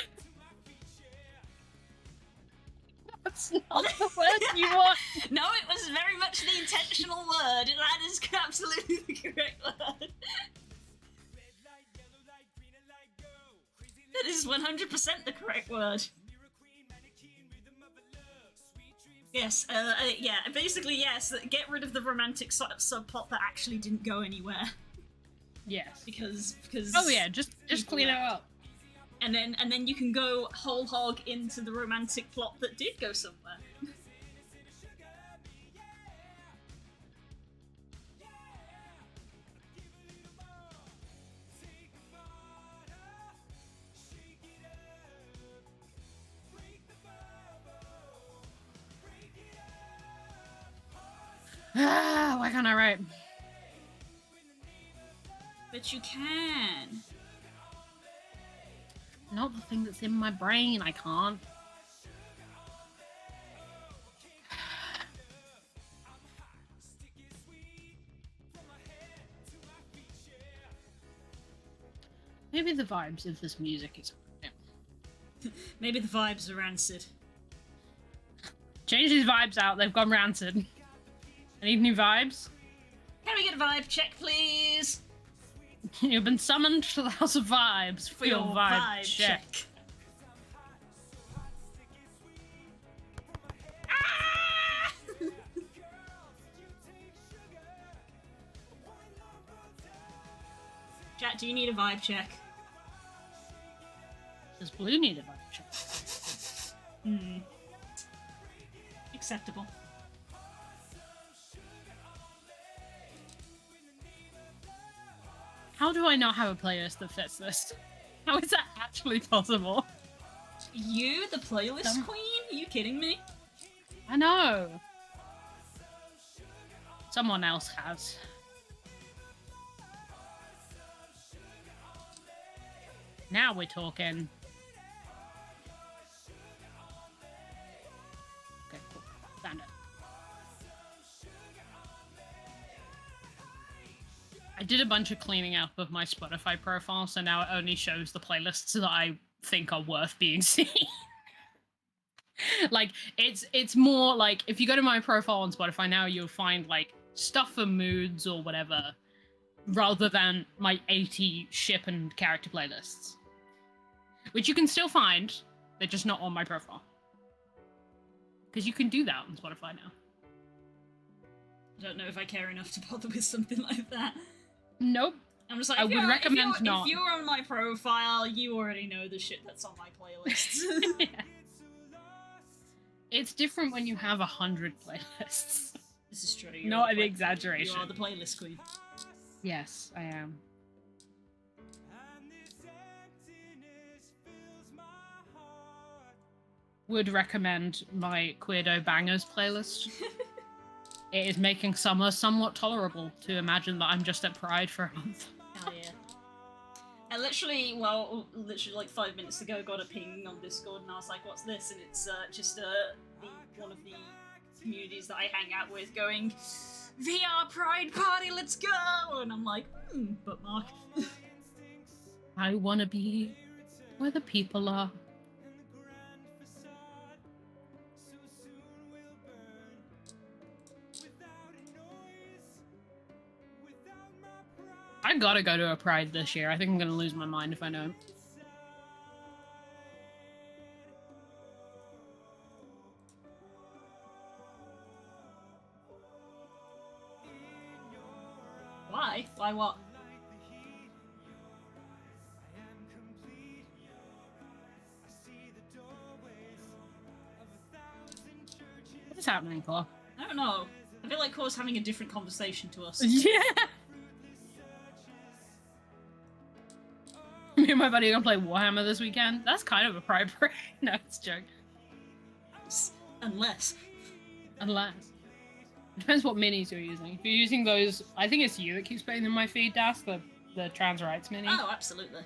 That's not the word you want. No, it was very much the intentional word. That is absolutely the correct word. That is 100% the correct word. Yes, yeah, basically yes, get rid of the romantic subplot that actually didn't go anywhere. Yes. Because oh yeah, just clean it up. And then you can go whole hog into the romantic plot that did go somewhere. Why can't I write? But you can. Not the thing that's in my brain, I can't. Maybe the vibes of this music is... Maybe the vibes are rancid. Change these vibes out, they've gone rancid. I need new vibes. Can we get a vibe check, please? You've been summoned to the House of Vibes for your vibe check. Ah! Chat, do you need a vibe check? Does Blue need a vibe check? Acceptable. How do I not have a playlist that fits this? How is that actually possible? You, the playlist queen? Are you kidding me? I know. Someone else has. Now we're talking. Okay, cool. Found it. I did a bunch of cleaning up of my Spotify profile, so now it only shows the playlists that I think are worth being seen. Like, it's more like, if you go to my profile on Spotify now, you'll find, like, stuff for moods or whatever, rather than my 80 ship and character playlists. which you can still find. They're just not on my profile. Because you can do that on Spotify now. I don't know if I care enough to bother with something like that. Nope. I'm just like, I would recommend not. If you're on my profile, you already know the shit that's on my playlist. Yeah. It's different when you have 100 playlists. This is true. Not an exaggeration. You are the playlist queen. Yes, I am. Would recommend my Queerdo Bangers playlist. It is making summer somewhat tolerable to imagine that I'm just at Pride for a month. Hell yeah. I literally like 5 minutes ago got a ping on Discord and I was like, what's this? And it's just one of the communities that I hang out with going, VR Pride Party, let's go! And I'm like, bookmark. I wanna be where the people are. I gotta go to a Pride this year. I think I'm gonna lose my mind if I don't. Why? Why what? What is happening, Claw? I don't know. I feel like Core's having a different conversation to us. Yeah! Me and my buddy are gonna play Warhammer this weekend. That's kind of a Pride parade. No, it's a joke. Unless. It depends what minis you're using. If you're using those, I think it's you that keeps putting in my feed, Das, the trans rights mini. Oh, absolutely.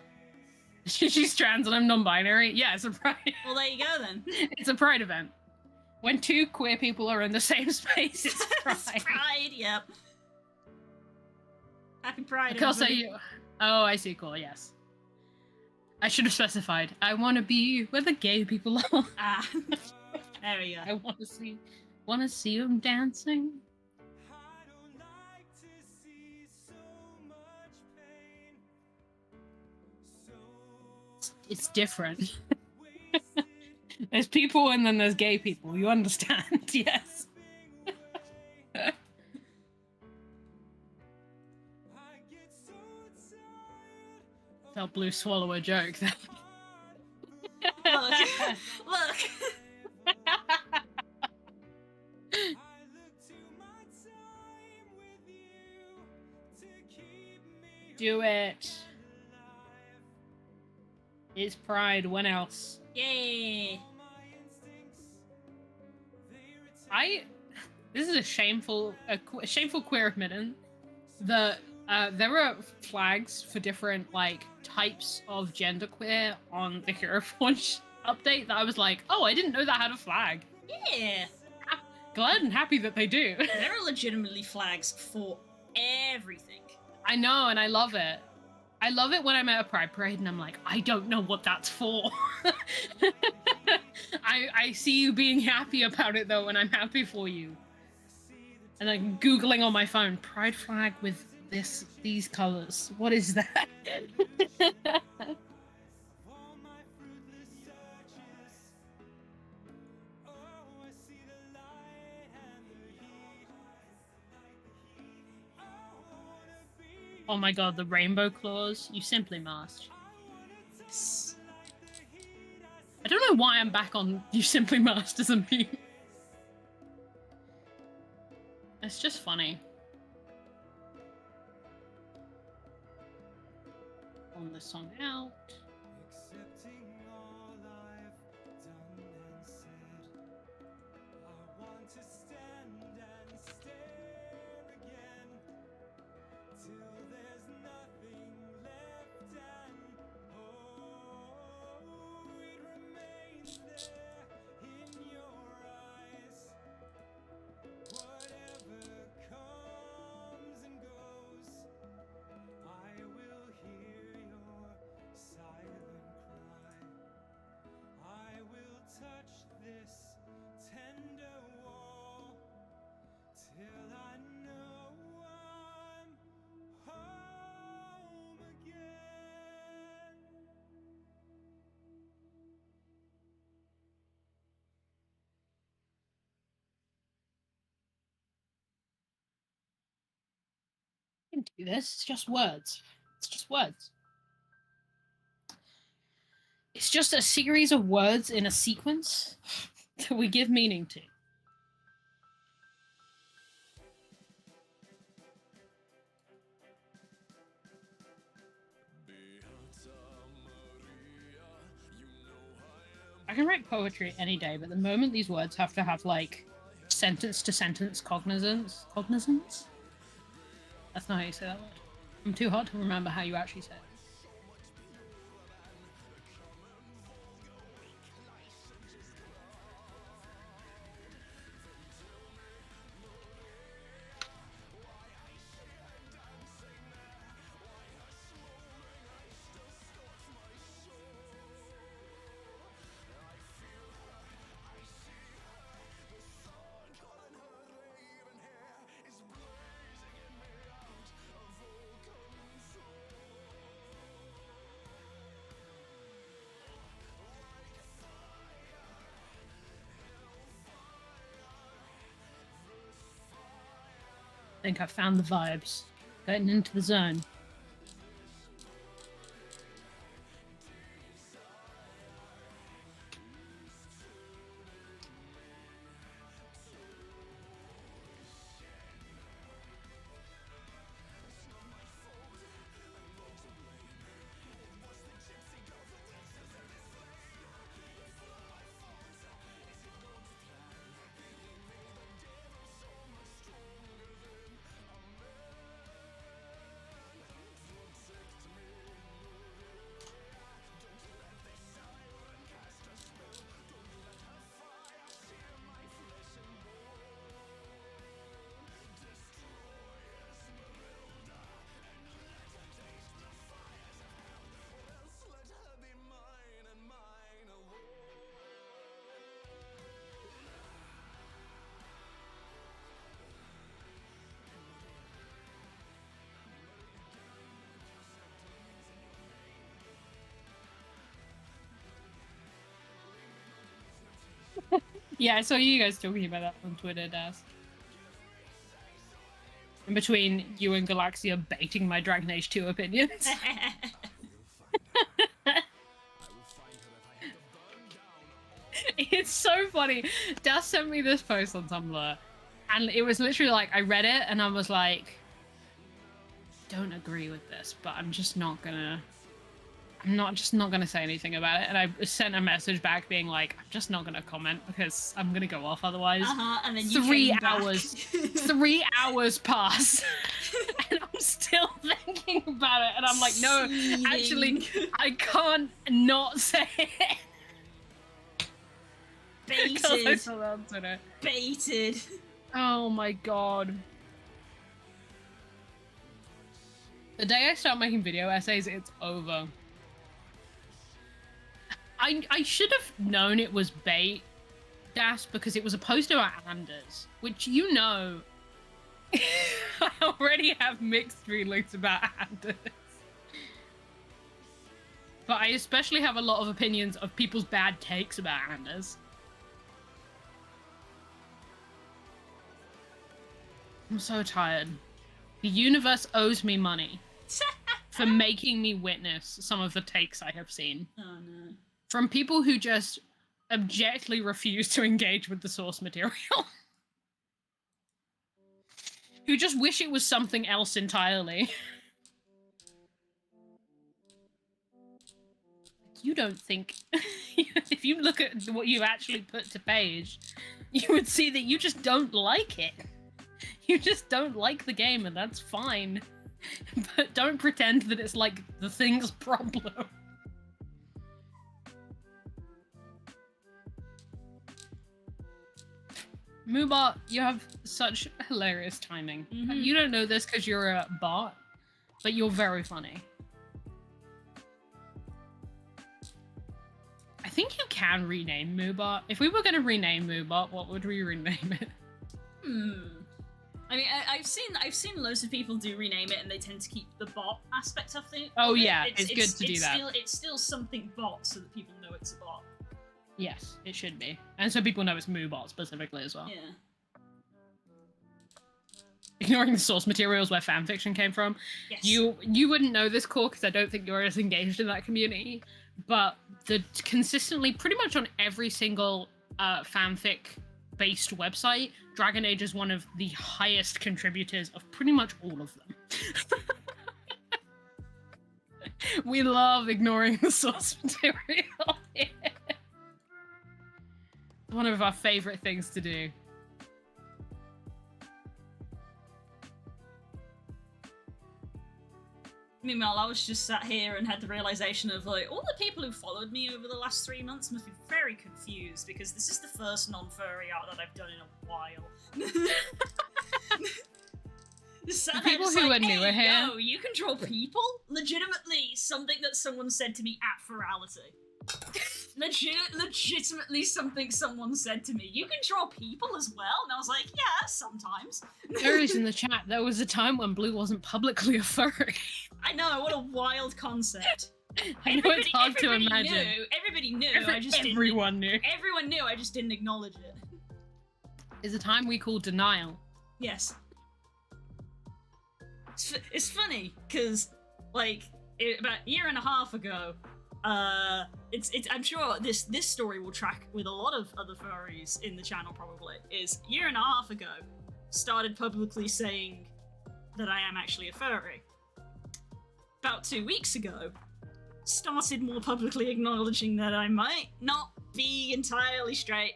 She's trans and I'm non-binary. Yeah, it's a Pride. Well, there you go then. It's a Pride event. When two queer people are in the same space, it's Pride. It's Pride, yep. Happy Pride, Okay, I'll say you. Oh, I see, cool, yes. I should have specified. I want to be where the gay people are. Ah, there we go. I want to see them dancing. It's different. There's people and then there's gay people. You understand? Yes. Felt Blue swallow a joke then. Look. Do it. It's Pride. When else? Yay. This is a shameful queer admittance. There are flags for different like types of genderqueer on the Hero Forge update that I was like, oh, I didn't know that had a flag. Yeah. Glad and happy that they do. There are legitimately flags for everything. I know, and I love it. I love it when I'm at a Pride Parade and I'm like, I don't know what that's for. I see you being happy about it though, and I'm happy for you. And I'm Googling on my phone, Pride flag with these colors. What is that? Oh my god, the rainbow claws. You simply must. I don't know why I'm back on You Simply Must as a meme. It's just funny. On the song out. Accepting all I've done and said, I want to stand and stare again till there's nothing left, and oh, it remains there in your eyes. Whatever comes and goes, I will hear your silent can do this. It's just words. It's just words. It's just a series of words in a sequence that we give meaning to. I can write poetry any day, but the moment these words have to have, like, sentence-to-sentence cognizance... Cognizance? That's not how you say that word. I'm too hot to remember how you actually say it. I think I found the vibes. Getting into the zone. Yeah, I saw you guys talking about that on Twitter, Daz. In between you and Galaxia baiting my Dragon Age 2 opinions. It's so funny. Daz sent me this post on Tumblr, and it was literally like, I read it, and I was like, don't agree with this, but I'm just not gonna say anything about it. And I sent a message back being like, I'm just not gonna comment because I'm gonna go off otherwise. And then you 3 came back. hours 3 hours pass and I'm still thinking about it, and I'm like, no, Seething. actually I can't not say it. Because I Baited. saw that on Twitter. Baited. Oh my god. The day I start making video essays, it's over. I should have known it was bait, Das, because it was a post about Anders, which you know I already have mixed feelings about Anders. But I especially have a lot of opinions of people's bad takes about Anders. I'm so tired. The universe owes me money for making me witness some of the takes I have seen. Oh no. From people who just abjectly refuse to engage with the source material. Who just wish it was something else entirely. You don't think... If you look at what you actually put to page, you would see that you just don't like it. You just don't like the game, and that's fine. But don't pretend that it's like the thing's problem. Moobot, you have such hilarious timing. Mhm. You don't know this because you're a bot, but you're very funny. I think you can rename Moobot. If we were going to rename Moobot, what would we rename it? I mean, I've seen loads of people do rename it, and they tend to keep the bot aspect of it. Oh of it. yeah, it's good to do that. It's still something bot, so that people know it's a bot. Yes, it should be. And so people know it's Moobot specifically as well. Yeah. ignoring the source materials where fanfiction came from. Yes. You wouldn't know this, core, because I don't think you're as engaged in that community. But consistently, pretty much on every single fanfic-based website, Dragon Age is one of the highest contributors of pretty much all of them. We love ignoring the source material. One of our favorite things to do. Meanwhile, I was just sat here and had the realization of, like, all the people who followed me over the last 3 months must be very confused, because this is the first non-furry art that I've done in a while. The people who are newer here. Yo, you control people? Legitimately, something that someone said to me at Ferality. Legitimately something someone said to me. You control people as well? And I was like, yeah, sometimes. Furries in the chat, there was a time when Blue wasn't publicly a furry. I know, what a wild concept. I know it's hard to imagine. Everybody knew. Everyone knew. Everyone knew, I just didn't acknowledge it. Is a time we call denial. Yes. It's funny, because, like, about a year and a half ago, I'm sure this story will track with a lot of other furries in the channel probably, is a year and a half ago, started publicly saying that I am actually a furry. About 2 weeks ago, started more publicly acknowledging that I might not be entirely straight.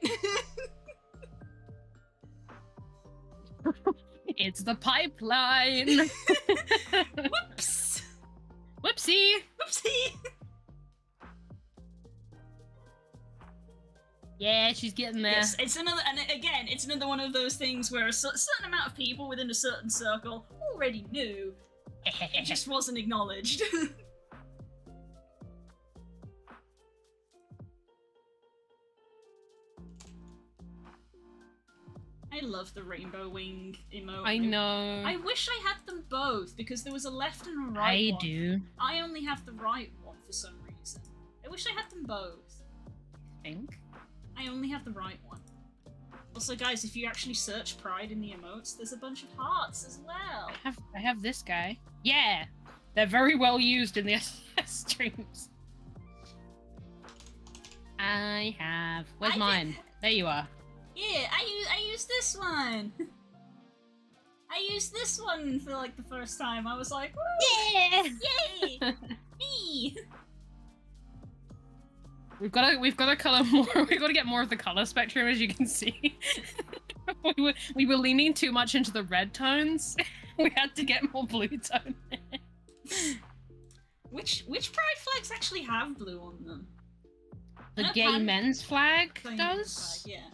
It's the pipeline! Whoops! Whoopsie! Whoopsie! Yeah, she's getting there. Yes, it's another one of those things where a certain amount of people within a certain circle already knew. It just wasn't acknowledged. I love the rainbow wing emote. I know. I wish I had them both, because there was a left and a right one. I do. I only have the right one for some reason. I wish I had them both. Think? I only have the right one. Also, guys, if you actually search pride in the emotes, there's a bunch of hearts as well. I have this guy. Yeah! They're very well used in the SS streams. I have... Where's mine? There you are. Yeah, I used this one. I used this one for like the first time. I was like, woo! Yeah! Yay! Me! We've got to color more. We've got to get more of the color spectrum, as you can see. we were leaning too much into the red tones. We had to get more blue tone. Which pride flags actually have blue on them? The gay men's flag does. Flag, yeah.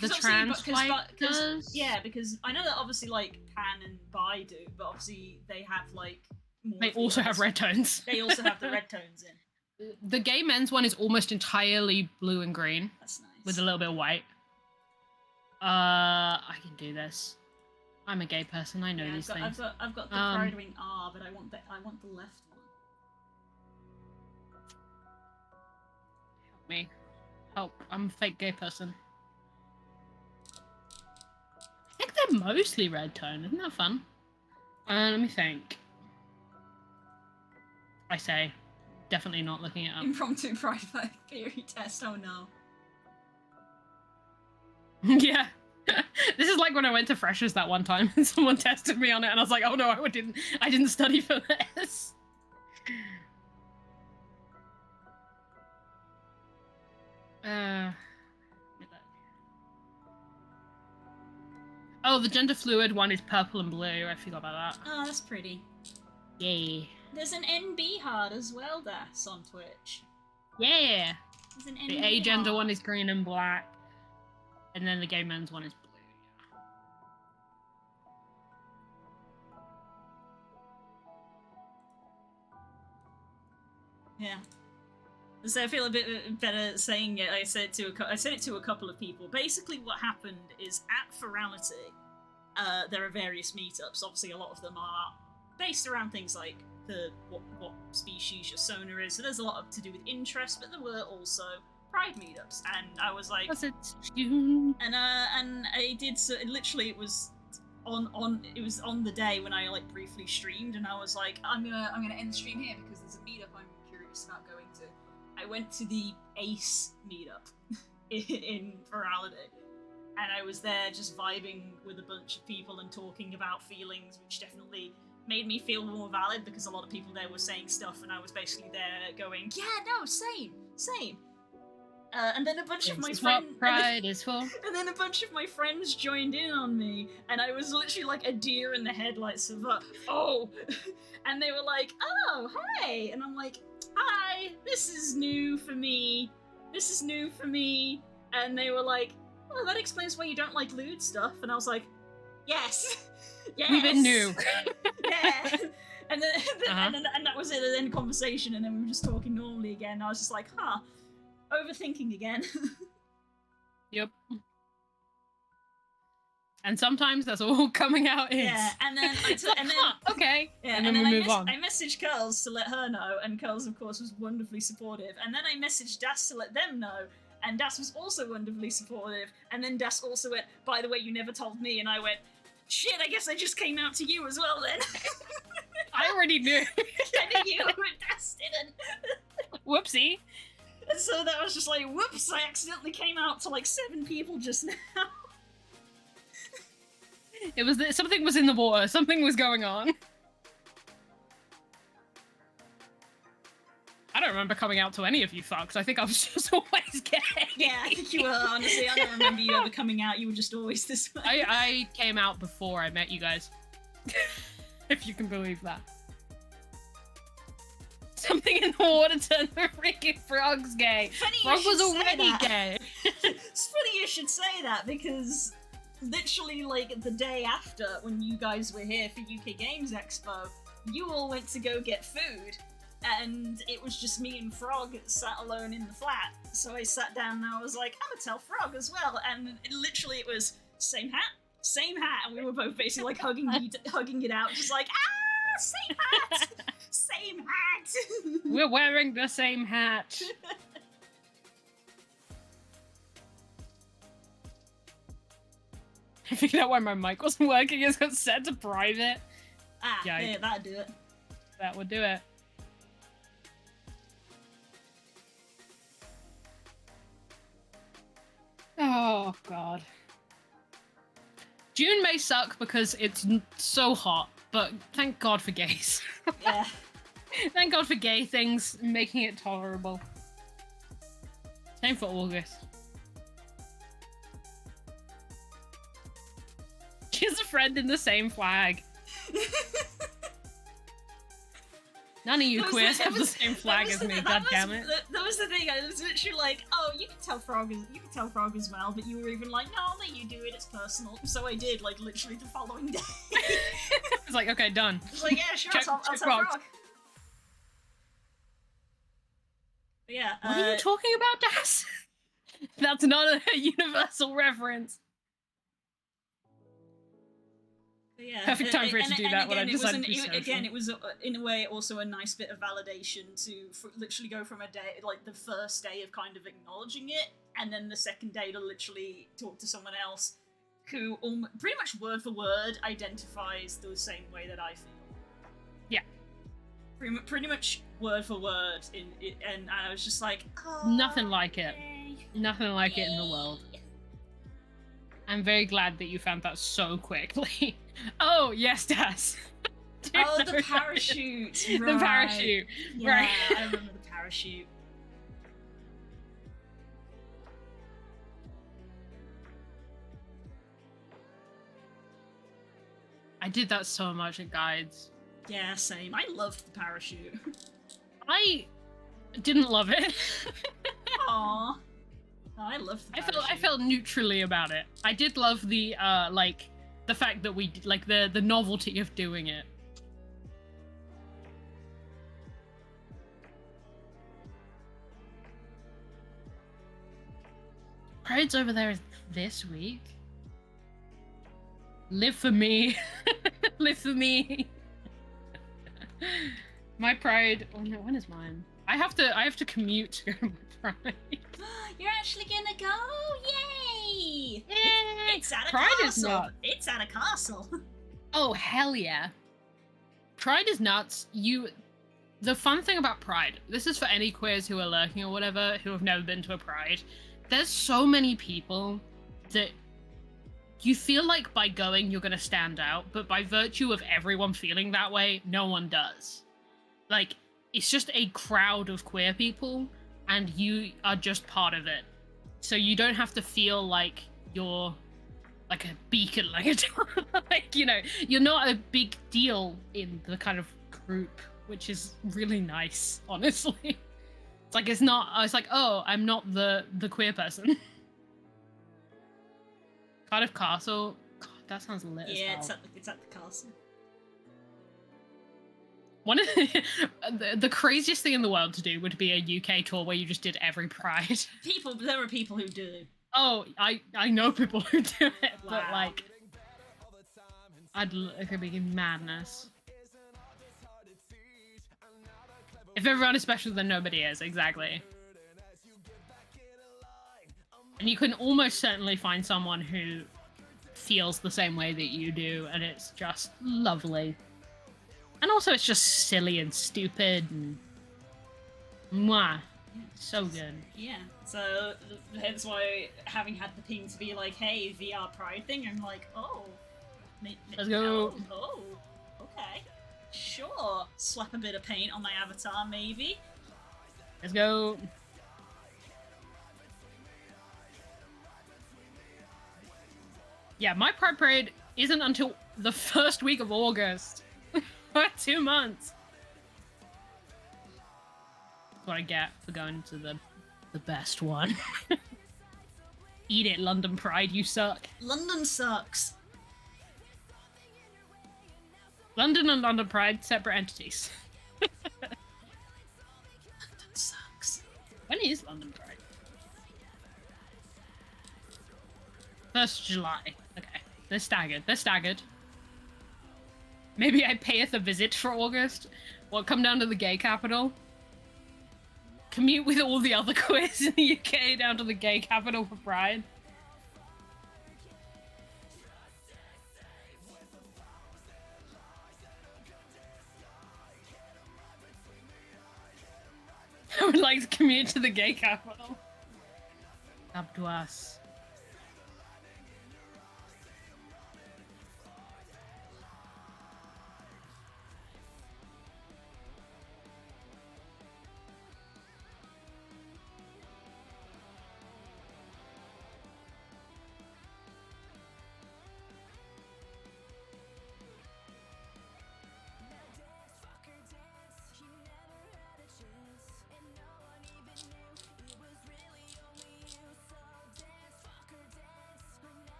The trans flag does. Yeah, because I know that obviously like Pan and Bi do, but obviously they have like more. They also have red tones. They also have the red tones in. The gay men's one is almost entirely blue and green. That's nice. With a little bit of white. I can do this. I'm a gay person. I know these things. I've got the Pride Wing R, but I want the left one. Help me. Help. I'm a fake gay person. I think they're mostly red tone. Isn't that fun? Let me think. I say. Definitely not looking it up. Impromptu pride flag theory test, oh no. Yeah. This is like when I went to Freshers that one time and someone tested me on it and I was like, oh no, I didn't study for this. Oh, the gender fluid one is purple and blue. I forgot about that. Oh, that's pretty. Yay. There's an NB hard as well, that's on Twitch. Yeah. There's an NB The agender one is green and black. And then the gay men's one is blue. Yeah. So I feel a bit better saying it. I said it to a couple of people. Basically, what happened is at Ferality, there are various meetups. Obviously, a lot of them are based around things like what species your sonar is. So there's a lot to do with interest, but there were also pride meetups, and I was like, was it you? And I did. So literally, it was it was on the day when I like briefly streamed, and I was like, I'm gonna end the stream here because there's a meetup I'm curious about going to. I went to the Ace meetup in Virality, and I was there just vibing with a bunch of people and talking about feelings, which definitely made me feel more valid because a lot of people there were saying stuff, and I was basically there going, yeah, no, same. And then a bunch of my friends, pride is for. and then a bunch of my friends joined in on me, and I was literally like a deer in the headlights of oh, and they were like, oh, hey, and I'm like, hi, this is new for me, and they were like, oh, that explains why you don't like lewd stuff, and I was like, yes, We've been new. yeah. And then, and that was it. And then conversation, and then we were just talking normally again. I was just like, huh, overthinking again. Yep. And sometimes that's all coming out is. Yeah, and then okay. Yeah, and then we move on. I messaged Curls to let her know, and Curls, of course, was wonderfully supportive. And then I messaged Das to let them know, and Das was also wonderfully supportive. And then Das also went, by the way, you never told me, and I went, shit, I guess I just came out to you as well then. I already knew. I knew you, but Das didn't. Whoopsie. And so that was just like, whoops, I accidentally came out to like 7 people just now. It was something was in the water. Something was going on. I don't remember coming out to any of you fucks. I think I was just always gay. Yeah, I think you were, honestly. I don't remember you ever coming out. You were just always this way. I came out before I met you guys. If you can believe that. Something in the water turned the freaking frogs gay. Funny Frog you was should say already that. gay. It's funny you should say that, because literally, like, the day after, when you guys were here for UK Games Expo, you all went to go get food, and it was just me and Frog sat alone in the flat. So I sat down and I was like, I'm gonna tell Frog as well. And it was same hat, and we were both basically like hugging it out, just like, same hat, same hat. We're wearing the same hat. I figured out why my mic wasn't working. It's got set to private. Yeah, Yikes. that'd do it. That would do it. Oh, God. June may suck because it's so hot, but thank God for gays. Yeah. Thank God for gay things, making it tolerable. Same for August. She has a friend in the same flag. None of you queers have the same flag as me, God damn it. That was the thing, I was literally like, oh, you can tell Frog as well, but you were even like, no, I'll let you do it, it's personal. So I did, like, literally the following day. It's like, okay, done. I was like, yeah, sure, I'll tell Frog. Frog. But yeah, What are you talking about, Das? That's not a universal reference. Yeah, Perfect time for it to do that when I decided to be social. Again, it was in a way also a nice bit of validation to literally go from a day, like the first day of kind of acknowledging it, and then the second day to literally talk to someone else who pretty much word for word identifies the same way that I feel. Yeah. Pretty much word for word, and I was just like, oh, Nothing like it. Nothing like it in the world. I'm very glad that you found that so quickly. Oh, yes, Das. Oh, the parachute. Right. The parachute. Yeah, Right. I remember the parachute. I did that so much at guides. Yeah, same. I loved the parachute. I didn't love it. Aww. Oh, I loved the parachute. I felt neutrally about it. I did love the like the fact that we like the novelty of doing it. Pride's over there this week. Live for me. Live for me. My Pride. Oh no, when is mine? I have to commute to go to my Pride. You're actually gonna go? Yay! Hey! It's at a Pride is castle! not. It's at a castle! Oh, hell yeah. Pride is nuts. The fun thing about Pride, this is for any queers who are lurking or whatever, who have never been to a Pride. There's so many people that you feel like by going you're gonna stand out, but by virtue of everyone feeling that way, no one does. Like, it's just a crowd of queer people, and you are just part of it. So you don't have to feel like you're like a beacon light. Like, you know, you're not a big deal in the kind of group, which is really nice, honestly. It's like, it's like, oh, I'm not the queer person. Cardiff Castle. God, that sounds lit as Yeah, hell. it's at the castle. One of the craziest thing in the world to do would be a UK tour where you just did every Pride. There are people who do. Oh, I know people who do it, but Wow. like, it could be madness. If everyone is special, then nobody is, exactly. And you can almost certainly find someone who feels the same way that you do, and it's just lovely. And also, it's just silly and stupid and mwah, so good. Yeah, so hence why having had the ping to be like, hey, VR Pride thing, I'm like, oh. Let's go. Oh, okay. Sure. Slap a bit of paint on my avatar, maybe. Let's go. Yeah, my Pride Parade isn't until the first week of August. For 2 months. That's what I get for going to the best one. Eat it, London Pride, you suck. London sucks. London and London Pride, separate entities. London sucks. When is London Pride? 1st July. Okay. They're staggered. Maybe I payeth a visit for August. Or come down to the gay capital. Commute with all the other queers in the UK down to the gay capital for Pride. I would like to commute to the gay capital. Up to us.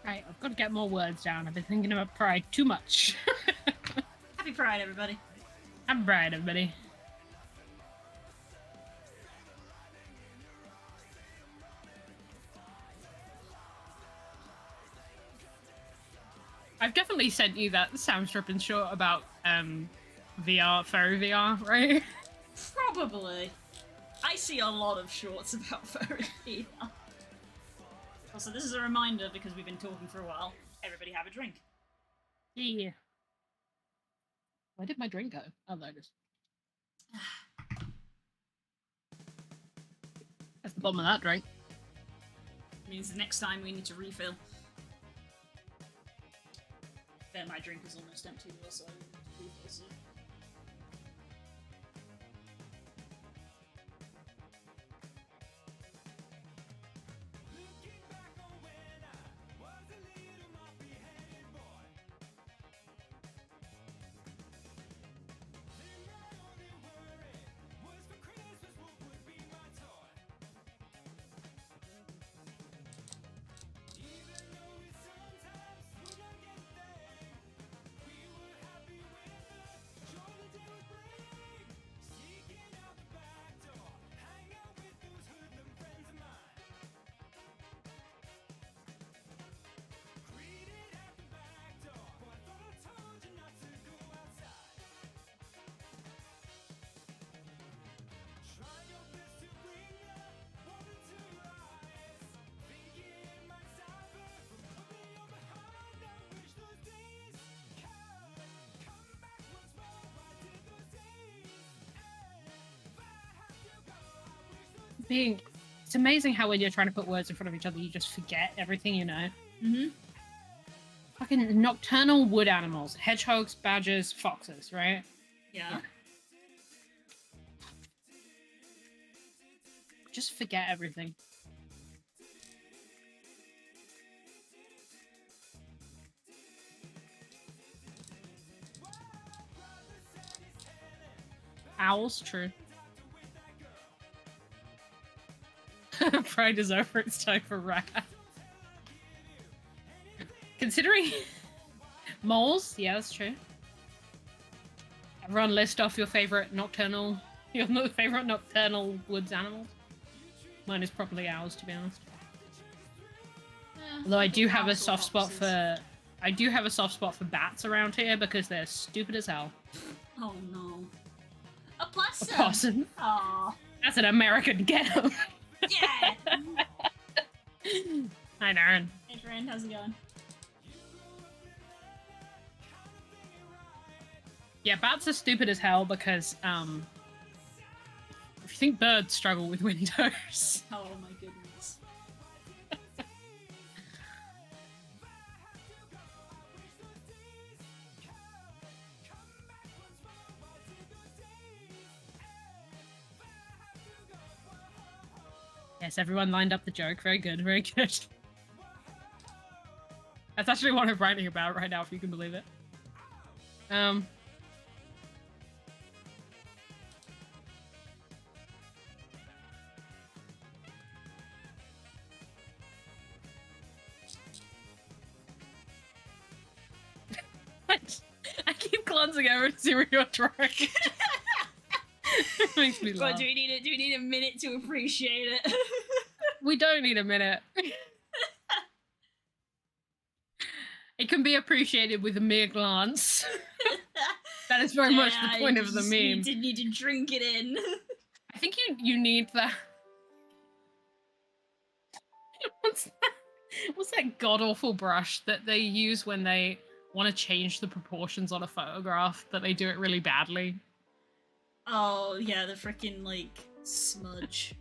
Right, I've got to get more words down. I've been thinking about Pride too much. Happy Pride, everybody. Happy Pride, everybody. I've definitely sent you that sound strip and short about VR, furry VR, right? Probably. I see a lot of shorts about furry VR. Also, this is a reminder, because we've been talking for a while, everybody have a drink. Yeah. Where did my drink go? Oh, there it is. That's the bottom of that drink. Means the next time we need to refill. Then my drink is almost empty, so I need to refill soon. Looking back on when I was a little moppy-headed boy. Then my only worry was for Christmas what would be my toy. Even though we sometimes would not get there, we were happy with the being. It's amazing how when you're trying to put words in front of each other, you just forget everything you know. Mm-hmm. Fucking nocturnal wood animals, hedgehogs, badgers, foxes, right? Yeah. Just forget everything. Owls, true. Pride is over, it's time for wrath. Considering moles, yeah, that's true. Everyone list off your favorite nocturnal woods animals. Mine is probably owls, to be honest. Although I do have a soft spot for bats around here because they're stupid as hell. Oh no. A possum. A possum. Aw. That's an American get-up. Yeah. Hi, Darren. Hey friend, how's it going? Yeah, bats are stupid as hell because if you think birds struggle with windows. Oh my goodness. Yes, everyone lined up the joke. Very good, very good. That's actually what I'm writing about right now, if you can believe it. I keep glancing over to see where you're drawing. It makes me laugh. God, do we need a minute to appreciate it? We don't need a minute. It can be appreciated with a mere glance. That is very much the point of the meme. You need to drink it in. I think you need that. What's that god awful brush that they use when they want to change the proportions on a photograph, but they do it really badly? Oh yeah, the freaking like smudge.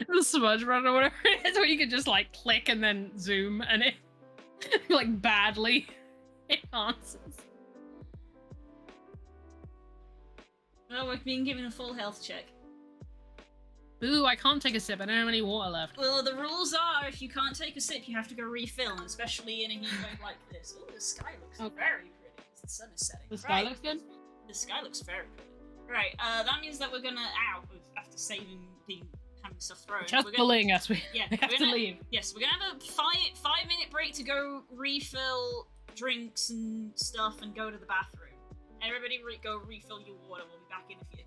The smudge brush or whatever it is, where you can just like click and then zoom and it like badly enhances. Oh, we're being given a full health check. Ooh, I can't take a sip. I don't have any water left. Well, the rules are if you can't take a sip, you have to go refill, and especially in a heat wave like this. Oh, the sky looks very pretty because the sun is setting. The sky looks good? The sky looks very pretty. Right, that means that we're gonna after saving having stuff thrown. Just bullying us. We have to gonna, leave. Yes, we're gonna have a 5-minute break to go refill drinks and stuff and go to the bathroom. Everybody go refill your water. We'll be back in a few.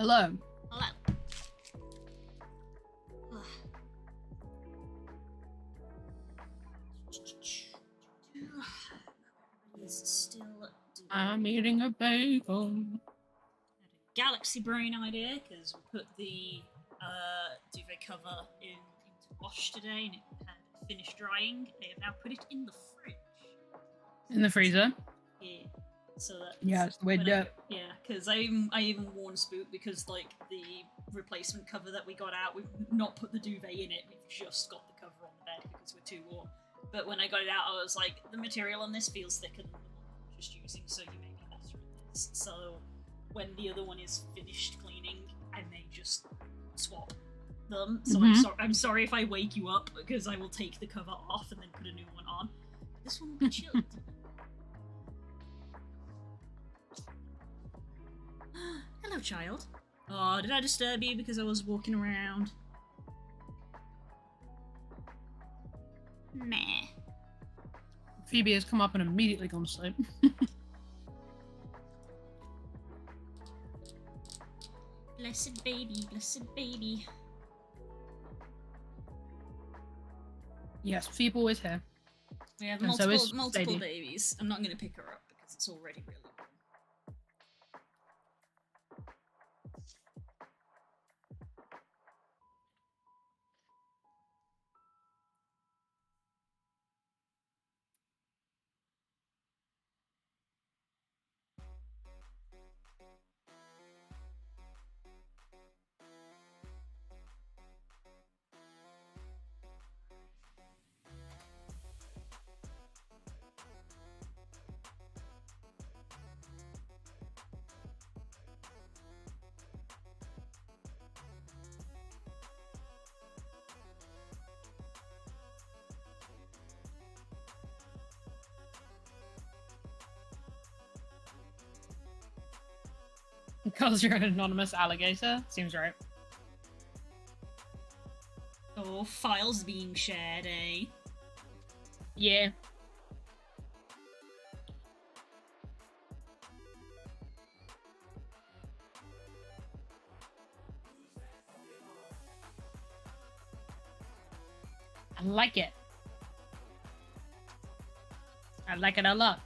Hello. Hello. He's still doing I'm eating a bagel. galaxy brain idea because we put the duvet cover into wash today and it had finished drying. They have now put it in the fridge. In the freezer? Yeah. So that Yeah, it's the way to do it. yeah, because I even warned Spook because like the replacement cover that we got out, we've not put the duvet in it. We've just got the cover on the bed because we're too warm. But when I got it out, I was like, the material on this feels thicker than the one I'm just using, so you may be better at this. So when the other one is finished cleaning, I may just swap them. So I'm sorry if I wake you up because I will take the cover off and then put a new one on. This one will be chilled. Hello, child. Oh, did I disturb you because I was walking around? Meh. Phoebe has come up and immediately gone to sleep. Blessed baby, blessed baby. Yes, Phoebe always here. We have And so multiple is Sadie. babies. I'm not going to pick her up because it's already really warm. Because you're an anonymous alligator? Seems right. Oh, files being shared, eh? Yeah. I like it. I like it a lot.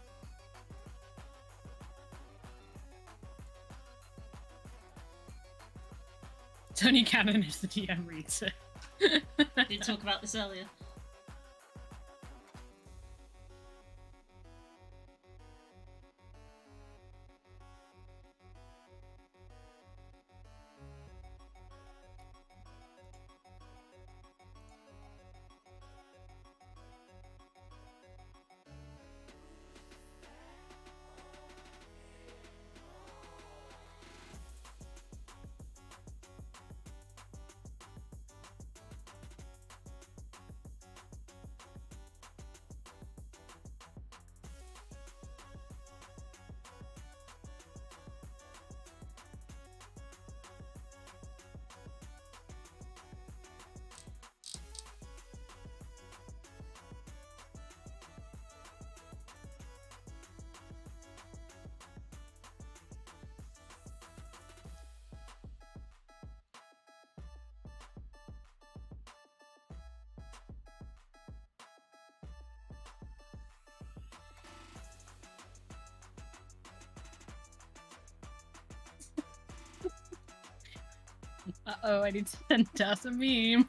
Tony Cannon is the DM reads it. Did talk about this earlier. Uh-oh, I need to send us a meme.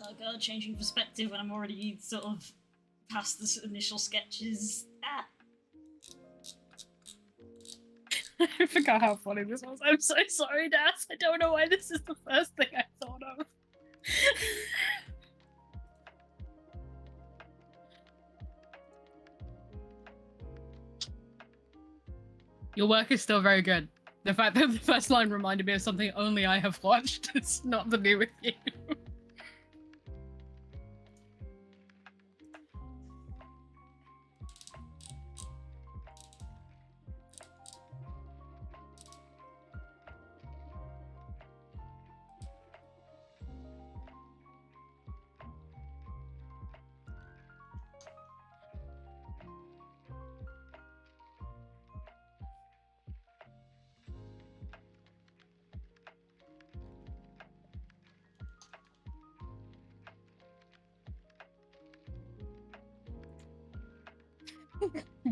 Oh god, changing perspective when I'm already sort of past the initial sketches. Ah! I forgot how funny this was. I'm so sorry, Das. I don't know why this is the first thing I thought of. Your work is still very good. The fact that the first line reminded me of something only I have watched is not to do with you.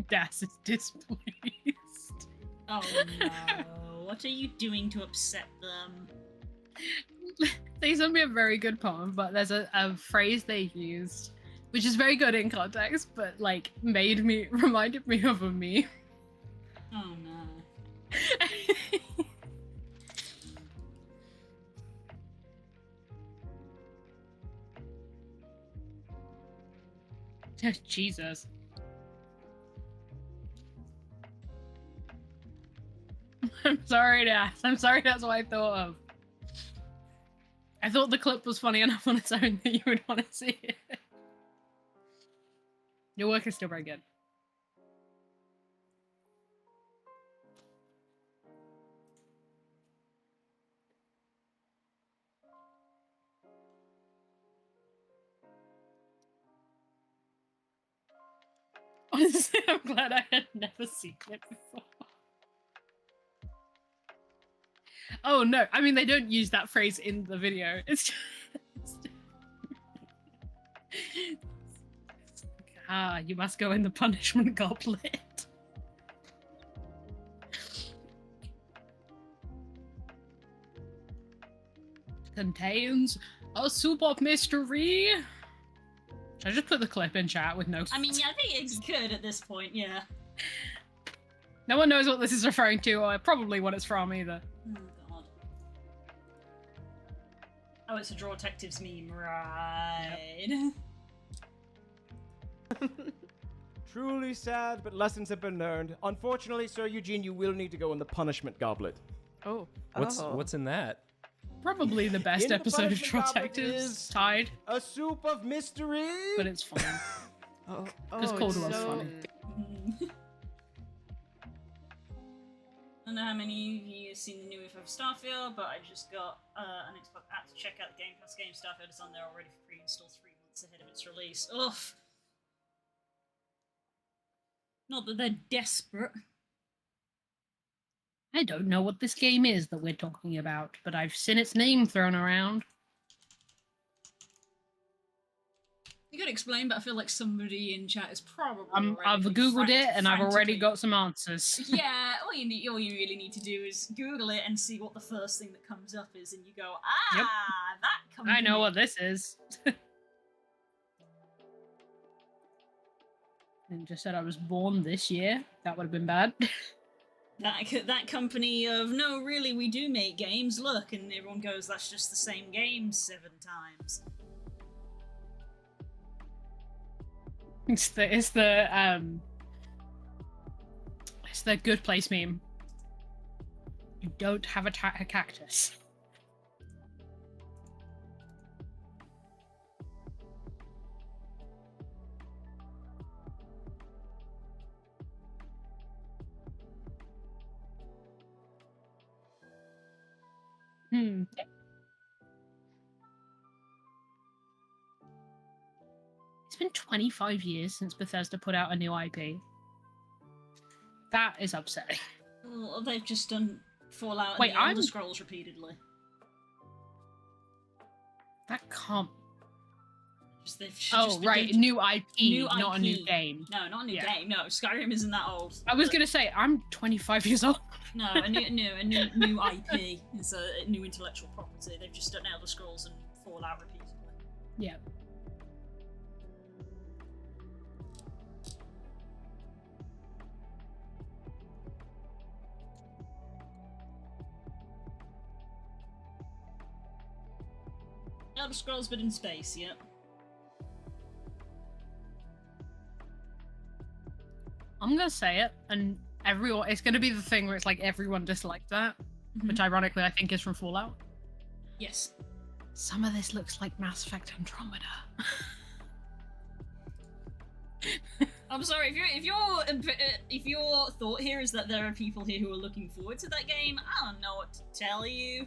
Das is displeased. Oh no. What are you doing to upset them? They sent me a very good poem, but there's a phrase they used, which is very good in context, but like reminded me of a meme. Oh no. Jesus. I'm sorry, Das. I'm sorry that's what I thought of. I thought the clip was funny enough on its own that you would want to see it. Your work is still very good. Honestly, I'm glad I had never seen it before. Oh no, I mean they don't use that phrase in the video. It's just... you must go in the punishment goblet. Contains a soup of mystery. Should I just put the clip in chat with no... I mean, yeah, I think it's good at this point, yeah. No one knows what this is referring to, or probably what it's from either. Oh god. Oh, it's a Draw Detectives meme, right. Yep. Truly sad, but lessons have been learned. Unfortunately, Sir Eugene, you will need to go in the punishment goblet. Oh. What's in that? Probably the best In the episode of punishment Draw goblet Detectives. is- Tied, A soup of mystery! but it's fun. Oh. Because Caldwell's funny. I don't know how many of you have seen the new info for Starfield, but I just got an Xbox app to check out the Game Pass game. Starfield is on there already for pre-install 3 months ahead of its release. Ugh. Not that they're desperate. I don't know what this game is that we're talking about, but I've seen its name thrown around. You could explain, but I feel like somebody in chat is probably I've already googled it and I've already frantically- got some answers. Yeah, all you really need to do is Google it and see what the first thing that comes up is, and you go, Yep. that company. I know what this is. And just said I was born this year. That would have been bad. That company of, no, really, we do make games, look, and everyone goes, that's just the same game 7 times. It's the good place meme. You don't have a cactus. It's been 25 years since Bethesda put out a new IP. That is upsetting. Well, they've just done Fallout Wait, and the Elder I'm- Scrolls repeatedly. That can't... They've Oh, just been right, doing- new IP, New not a new IP. game. No, not a new Yeah. game. No, Skyrim isn't that old. I was gonna say, I'm 25 years old. No, a new IP is a new intellectual property. They've just done Elder Scrolls and Fallout repeatedly. Yeah. Elder Scrolls, but in space, yep. I'm gonna say it, and everyone. It's gonna be the thing where it's like everyone disliked that, which ironically I think is from Fallout. Yes. Some of this looks like Mass Effect Andromeda. I'm sorry, if your thought here is that there are people here who are looking forward to that game, I don't know what to tell you.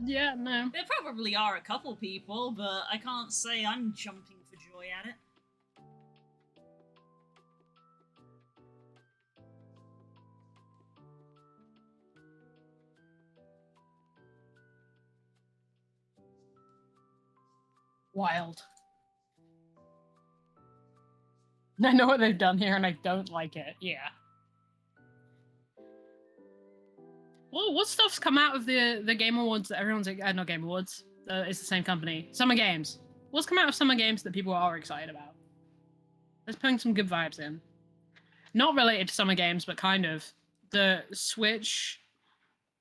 Yeah, no. There probably are a couple people, but I can't say I'm jumping for joy at it. Wild. I know what they've done here, and I don't like it. Yeah. Well, what stuff's come out of the Game Awards that everyone's not Game Awards? It's the same company. Summer Games. What's come out of Summer Games that people are excited about? Let's putting some good vibes in. Not related to Summer Games, but kind of. The Switch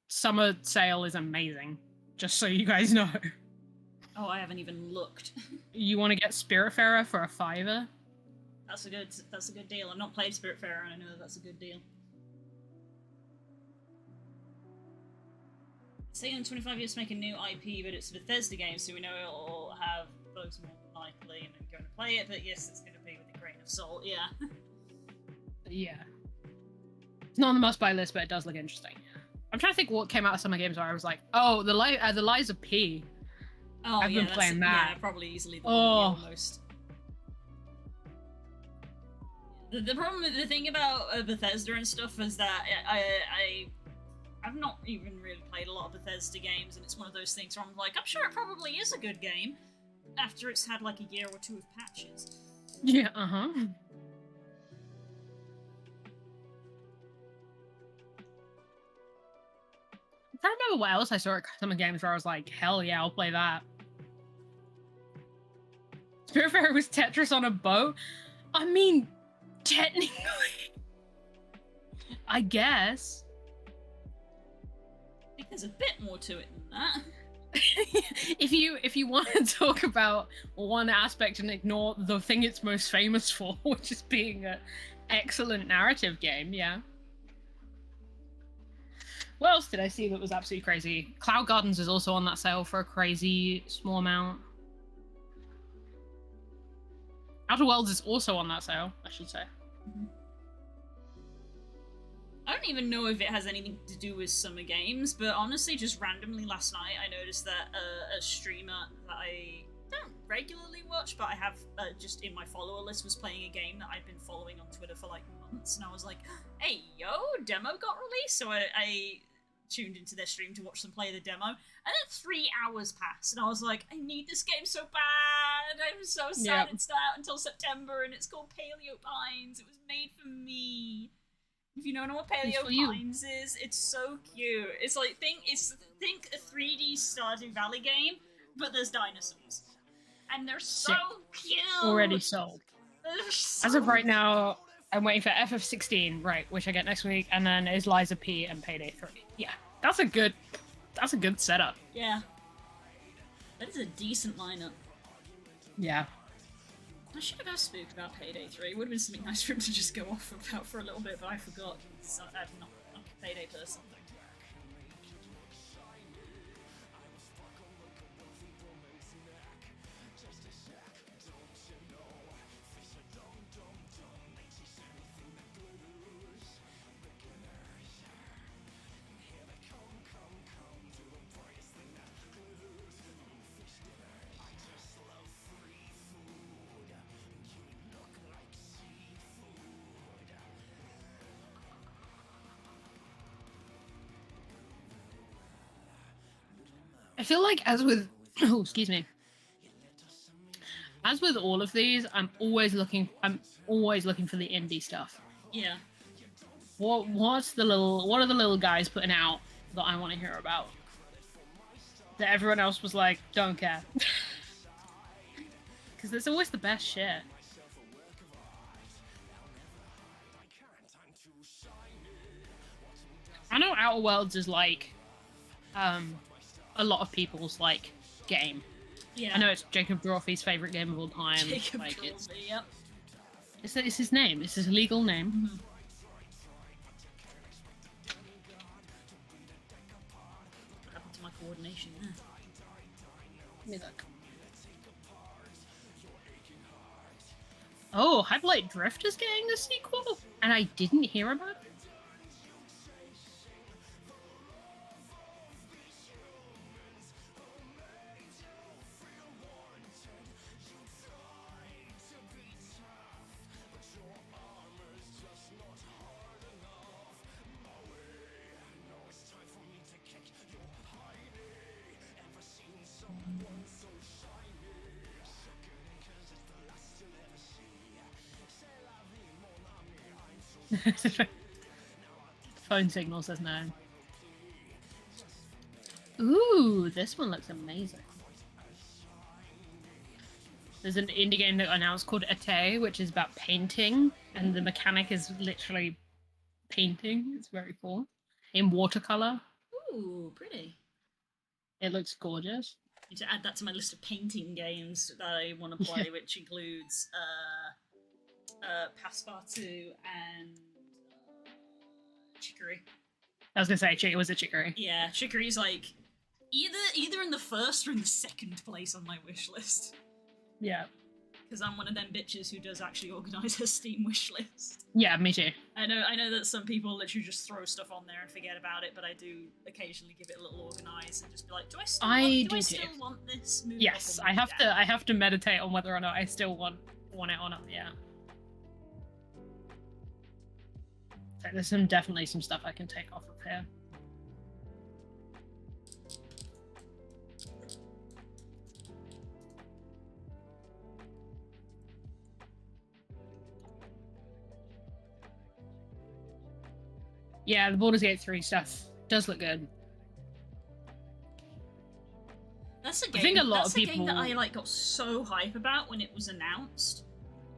summer sale is amazing. Just so you guys know. Oh, I haven't even looked. You want to get Spiritfarer for a $5? That's a good deal. I've not played Spiritfarer, and I know that's a good deal. It's taken 25 years to make a new IP, but it's a Bethesda game, so we know it'll have bugs more than likely, and I'm going to play it, but yes, it's going to be with a grain of salt, yeah. Yeah. It's not on the must-buy list, but it does look interesting. I'm trying to think what came out of Summer Games where I was like, oh, the Liza P. Oh, I've been playing that. Yeah, probably easily the almost. The problem, the thing about Bethesda and stuff is that I've not even really played a lot of Bethesda games, and it's one of those things where I'm like, I'm sure it probably is a good game after it's had like a year or two of patches. Yeah, uh-huh. I'm trying to remember what else I saw at Summer Games where I was like, hell yeah, I'll play that. Spiritfarer was Tetris on a boat? I mean, technically. I guess. I think there's a bit more to it than that. if you want to talk about one aspect and ignore the thing it's most famous for, which is being an excellent narrative game, yeah. What else did I see that was absolutely crazy? Cloud Gardens is also on that sale for a crazy small amount. Outer Worlds is also on that sale, I should say. I don't even know if it has anything to do with Summer Games, but honestly, just randomly last night, I noticed that a streamer that I don't regularly watch, but I have just in my follower list, was playing a game that I've been following on Twitter for like months, and I was like, hey, yo, demo got released, so I tuned into their stream to watch them play the demo, and then 3 hours passed, and I was like, I need this game so bad, I'm so sad it's not out until September, and it's called Paleo Pines, it was made for me. If you don't know what Paleo Pines is, it's so cute. It's like, think a 3D Stardew Valley game, but there's dinosaurs. And they're so cute! Already sold. So As of right now, I'm waiting for FF16, right, which I get next week, and then is Liza P and Payday 3. Yeah, that's a good setup. Yeah. That is a decent lineup. Yeah. I should have asked Spook about Payday 3. It would have been something nice for him to just go off about for a little bit, but I forgot. I'm not a Payday person. I feel like as with oh, excuse me. As with all of these, I'm always looking for the indie stuff. Yeah. What are the little guys putting out that I want to hear about? That everyone else was like, don't care. Because there's always the best shit. I know Outer Worlds is like a lot of people's like game. Yeah. I know it's Jacob Drawfey's favorite game of all time. Jacob like, Drawfey, yep. it's his name. It's his legal name. Mm-hmm. What happened to my coordination there? Let me look. Oh, Hyperlight Drift is getting a sequel, and I didn't hear about it. Phone signal says no. Ooh, this one looks amazing. There's an indie game that announced called Ate, which is about painting, and the mechanic is literally painting. It's very cool. In watercolor. Ooh, pretty. It looks gorgeous. Need to add that to my list of painting games that I want to play, which includes Passepartout and Chicory. I was gonna say it was a Chicory. Yeah, Chicory's like either in the first or in the second place on my wish list. Yeah. Because I'm one of them bitches who does actually organise her Steam wish list. Yeah, me too. I know that some people literally just throw stuff on there and forget about it, but I do occasionally give it a little organise and just be like, do I still want this? Move yes, up or I move have down? to. I have to meditate on whether or not I still want it or not. Yeah. So there's definitely some stuff I can take off of here. Yeah, the Baldur's Gate 3 stuff does look good. That's a game. I think a lot that's of a game that people- I got so hype about when it was announced,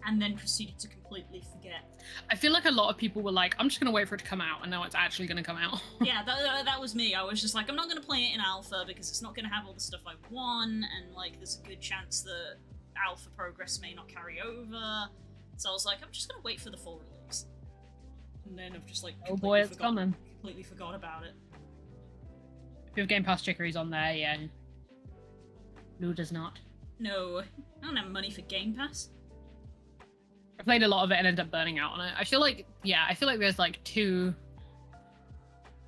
and then proceeded to completely forget. I feel like a lot of people were like, I'm just going to wait for it to come out, and now it's actually going to come out. Yeah, that was me. I was just like, I'm not going to play it in alpha because it's not going to have all the stuff I want, and like, there's a good chance that alpha progress may not carry over. So I was like, I'm just going to wait for the full release. And then I've just like, Oh boy, it's coming. Completely forgot about it. If you have Game Pass Chicory's on there, yeah. Lou does not. No, I don't have money for Game Pass. I played a lot of it and ended up burning out on it. I feel like, there's like two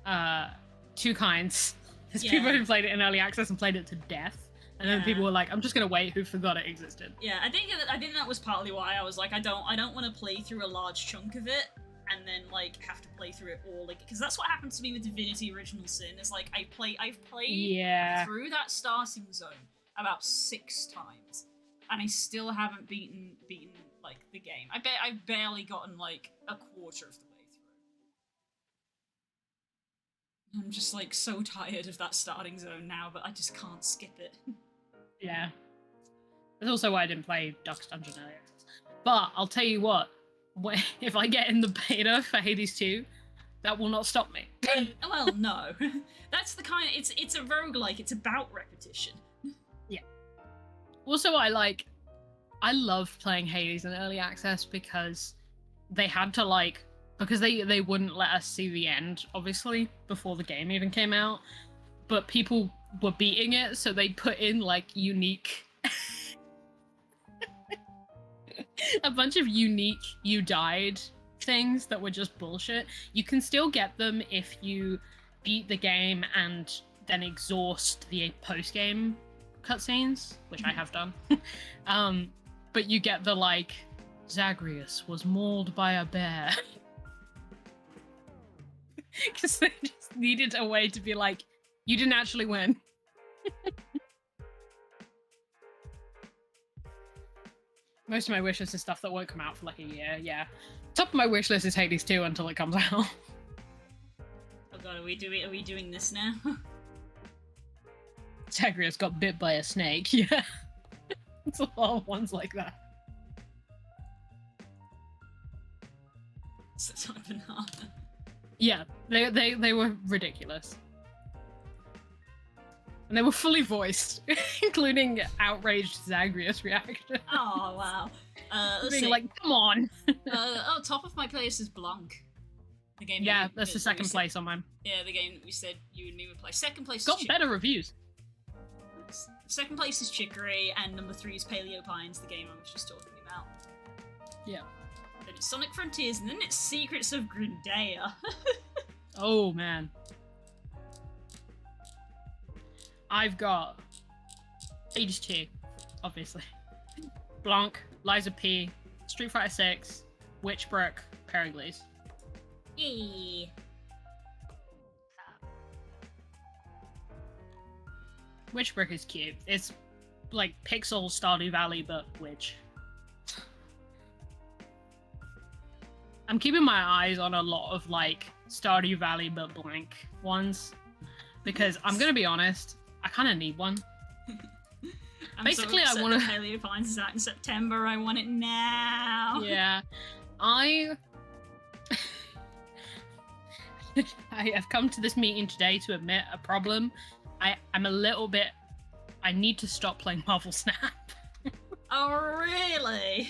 kinds. There's people who played it in early access and played it to death, and then people were like, I'm just gonna wait, who forgot it existed. Yeah, I think that was partly why I was like, I don't want to play through a large chunk of it and then like have to play through it all, like, because that's what happened to me with Divinity Original Sin. Is like I've played through that starting zone about 6 times, and I still haven't beaten like the game. I've barely gotten like a quarter of the way through. I'm just like so tired of that starting zone now, but I just can't skip it. Yeah. That's also why I didn't play Darkest Dungeon earlier. But I'll tell you what, if I get in the beta for Hades 2, that will not stop me. Well, no. That's the kind of, it's a roguelike, it's about repetition. Yeah. Also, I love playing Hades in early access because they had to because they wouldn't let us see the end, obviously, before the game even came out. But people were beating it, so they put in unique a bunch of unique you died things that were just bullshit. You can still get them if you beat the game and then exhaust the post-game cutscenes, which I have done. But you get the Zagreus was mauled by a bear. Because they just needed a way to be like, you didn't actually win. Most of my wish list is stuff that won't come out for a year, yeah. Top of my wish list is Hades 2 until it comes out. Oh god, are we doing this now? Zagreus got bit by a snake, yeah. It's a lot of ones like that. It's not a banana. Yeah, they were ridiculous. And they were fully voiced, including outraged Zagreus reaction. Oh wow. Let's Being see. like, come on. Top of my place is Blanc. The game. Yeah, that that's the that we second said- place on mine. Yeah, the game that we said you and me would play. Second place Got is better reviews. Second place is Chicory, and number 3 is Paleo Pines, the game I was just talking about. Yeah. Then it's Sonic Frontiers, and then it's Secrets of Grindaia. Oh, man. I've got Age 2, obviously. Blanc, Liza P, Street Fighter 6, Witchbrook, Pericles. Yeah. Witchbrook is cute. It's like Pixel Stardew Valley, but witch. I'm keeping my eyes on a lot of like Stardew Valley but blank ones because I'm gonna be honest, I kind of need one. Basically, I want to. Paleo Pines is out in September. I want it now. Yeah, I have come to this meeting today to admit a problem. I'm a little bit. I need to stop playing Marvel Snap. Oh really?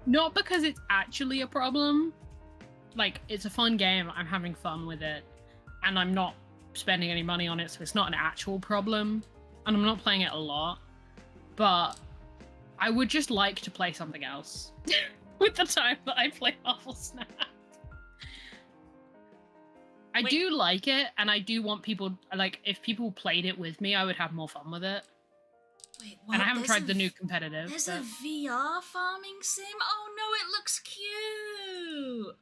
Not because it's actually a problem. Like, it's a fun game. I'm having fun with it, and I'm not spending any money on it, so it's not an actual problem. And I'm not playing it a lot, but I would just like to play something else with the time that I play Marvel Snap. I Wait. do like it, and I do want people, like, if people played it with me, I would have more fun with it. Wait, what? And I haven't There's tried the new competitive. There's but- a VR farming sim? Oh no, it looks cute!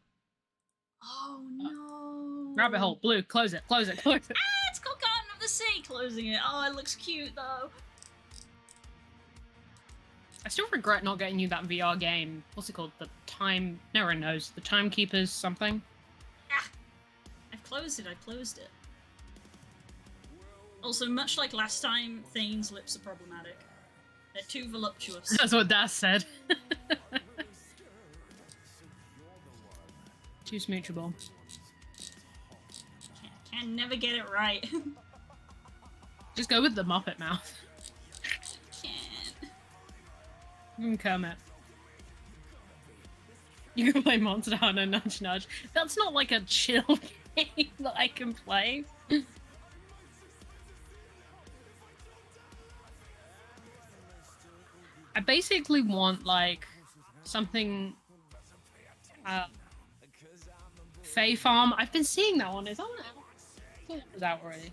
Oh no. Rabbit hole, blue, close it, close it, close it. Ah, it's called Garden of the Sea, closing it. Oh, it looks cute though. I still regret not getting you that VR game. What's it called? The Time... No one knows. The Timekeepers something? I've closed it. Also, much like last time, Thane's lips are problematic. They're too voluptuous. That's what Das said. Too smoochable. Can never get it right. Just go with the Muppet mouth. Can't. Kermit. You can play Monster Hunter Nudge Nudge. That's not like a chill game that I can play. I basically want like something Fae Farm. I've been seeing that one. Is that one out? I thought it was out already.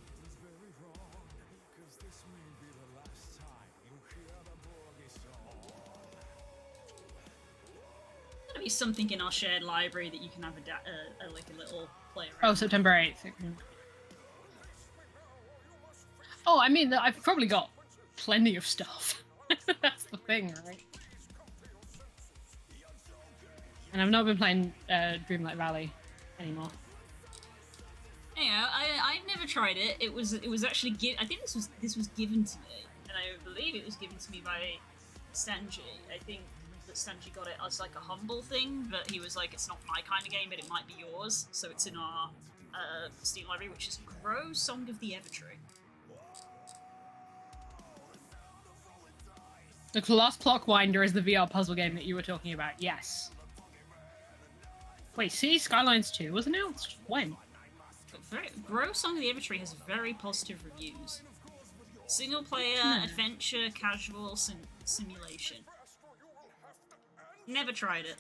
There's gotta be something in our shared library that you can have like a little play around. Oh, September 8th. Oh, I mean, I've probably got plenty of stuff. That's the thing, right? And I've not been playing Dreamlight Valley anymore. Yeah, I've never tried it. It was actually I think this was given to me, and I believe it was given to me by Stanji. I think that Stanji got it as like a humble thing, but he was like, it's not my kind of game, but it might be yours. So it's in our Steam library, which is Grow Song of the Evertree. The Last Clockwinder is the VR puzzle game that you were talking about. Yes. Wait, City Skylines 2 was announced? When? Grow Song of the Evertree has very positive reviews. Single player, adventure, casual, simulation. Never tried it.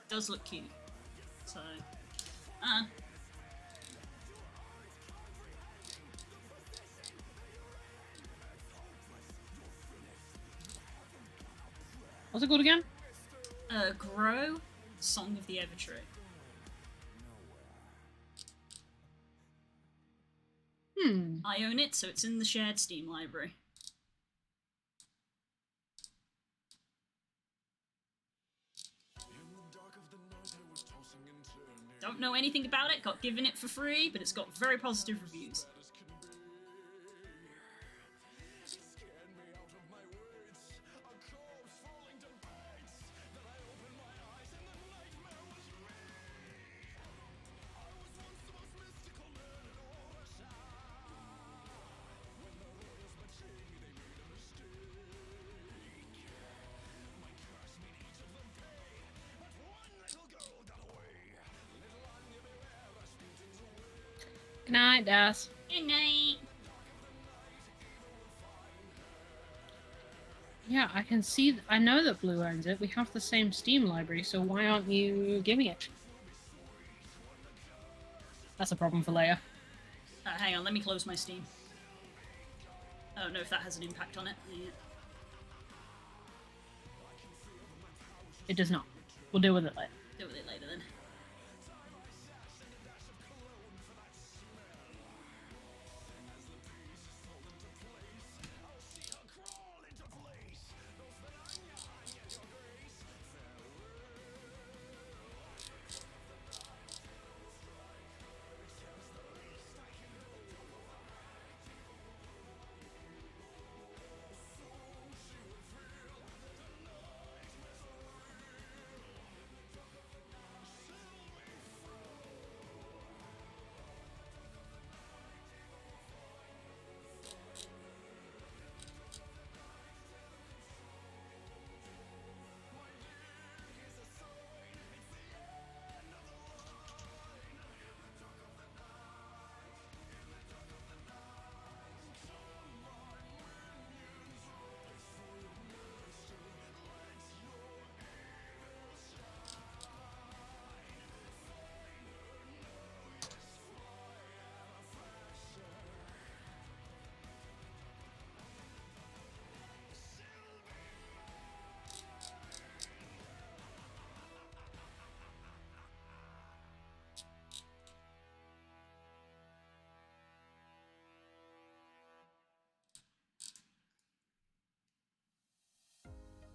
Does look cute. So, What's it called again? Grow Song of the Evertree. I own it, so it's in the shared Steam library. Don't know anything about it, got given it for free, but it's got very positive reviews. Good night, Das. Good night. Yeah, I can see. I know that Blue owns it. We have the same Steam library, so why aren't you giving it? That's a problem for Leia. Hang on, let me close my Steam. I don't know if that has an impact on it. Yeah. It does not. We'll deal with it later. Deal with it later then.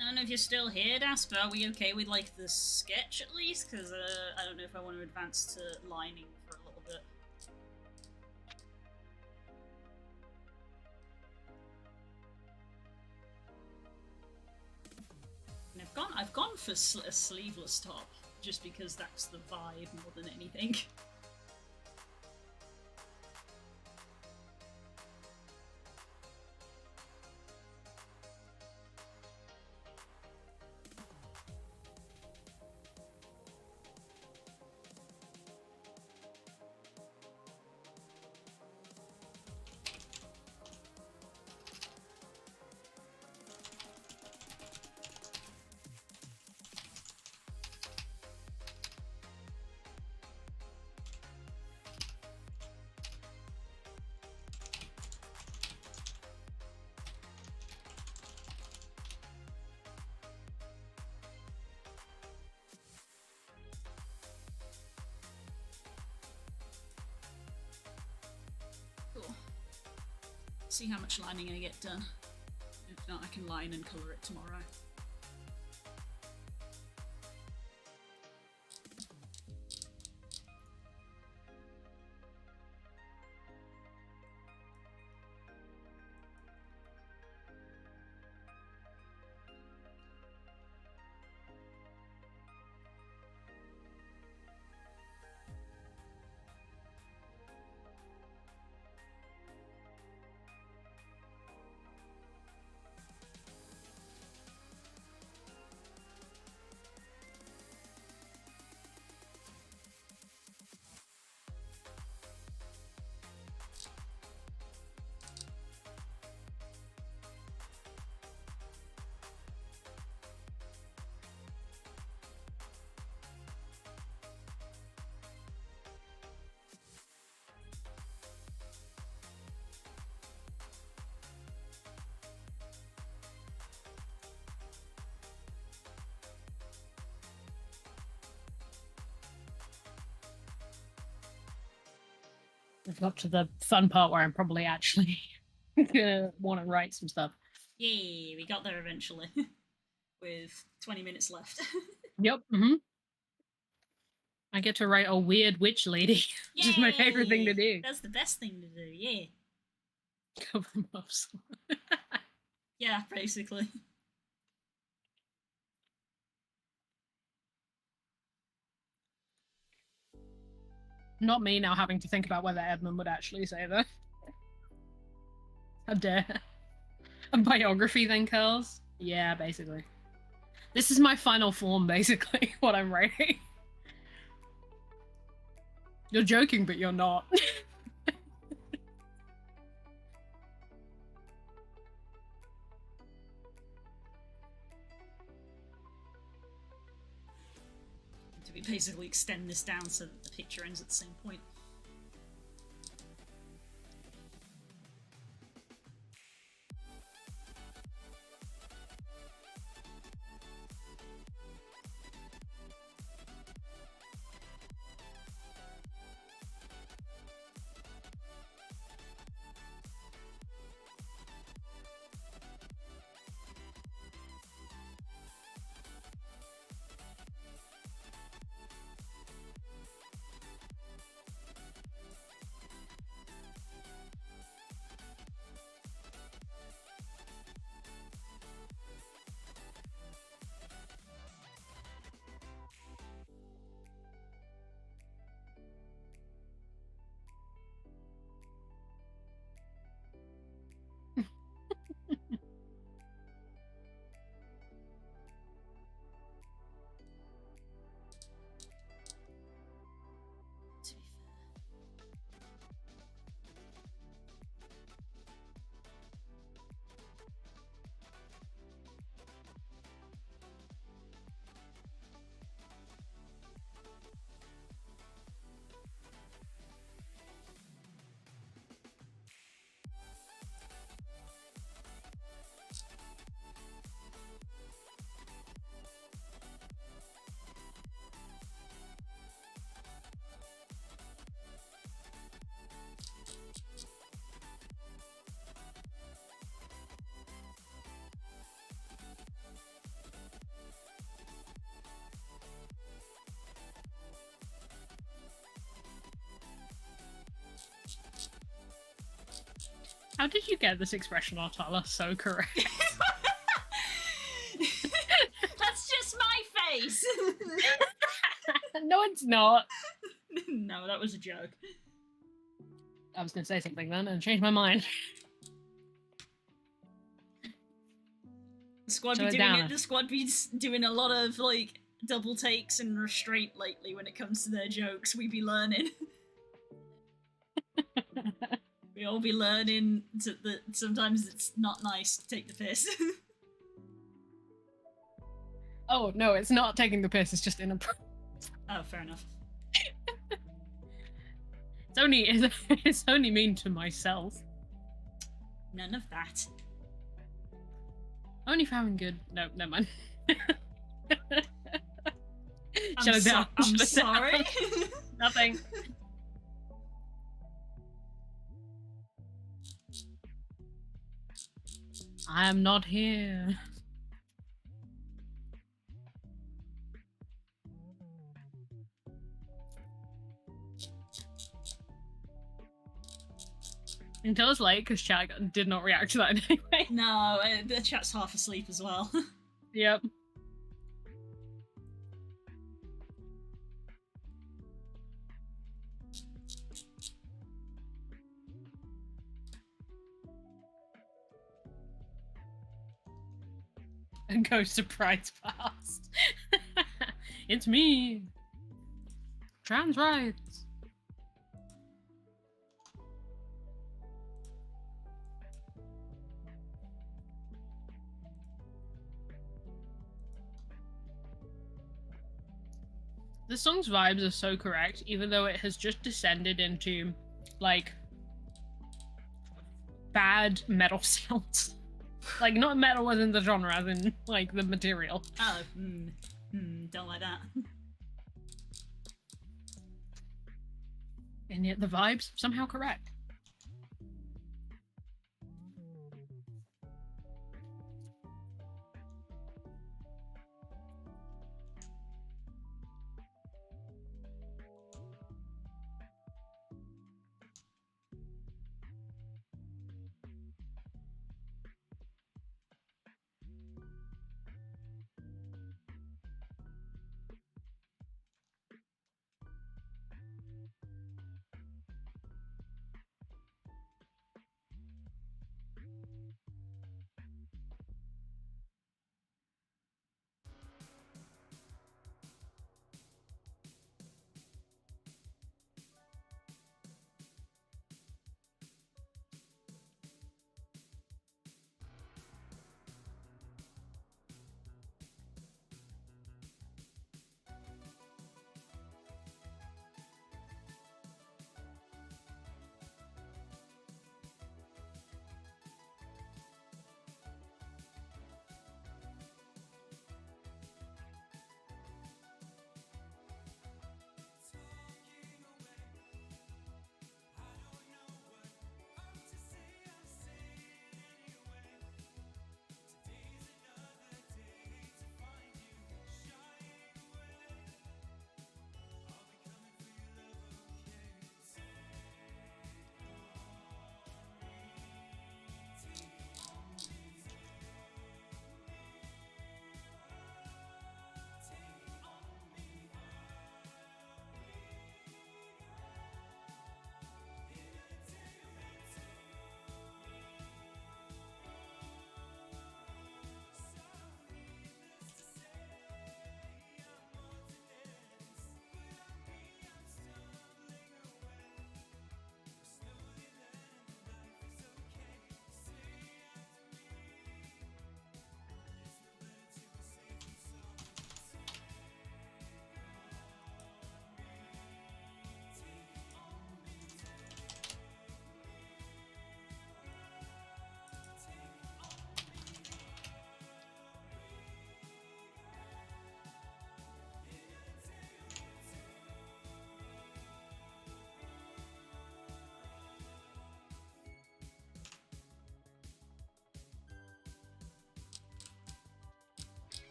I don't know if you're still here, Dasper. Are we okay with, like, the sketch at least? Because I don't know if I want to advance to lining for a little bit. And I've gone for a sleeveless top, just because that's the vibe more than anything. Cool. See how much lining I get done. If not, I can line and colour it tomorrow. We've got to the fun part where I'm probably actually gonna want to write some stuff. Yay, we got there eventually. With 20 minutes left. Yep. I get to write a weird witch lady, which is my favorite thing to do. That's the best thing to do, yeah. Cover them up. Yeah, basically. Not me now having to think about whether Edmund would actually say that. How dare. A biography then, Curls? Yeah, basically. This is my final form, basically, what I'm writing. You're joking, but you're not. basically extend this down so that the picture ends at the same point. To be fair. How did you get this expression, Artala, so correct? That's just my face! No, it's not. No, that was a joke. I was going to say something then and change my mind. The squad Shut be it doing down. it. The squad be doing a lot of like double takes and restraint lately when it comes to their jokes. We be learning. We all be learning that sometimes it's not nice to take the piss. Oh, no, it's not taking the piss, it's just inappropriate. Oh, fair enough. It's only mean to myself. None of that. Only if I'm good. No, never mind. I'm, Shut it down. I'm Shut it sorry. down. Nothing. I am not here. Until it's late, because chat did not react to that anyway. No, the chat's half asleep as well. Yep. And go surprise past. It's me. Trans rights. The song's vibes are so correct, even though it has just descended into, like, bad metal sounds. Like, not metal within the genre, as in, like, the material. Oh, don't like that. And yet the vibes, somehow correct.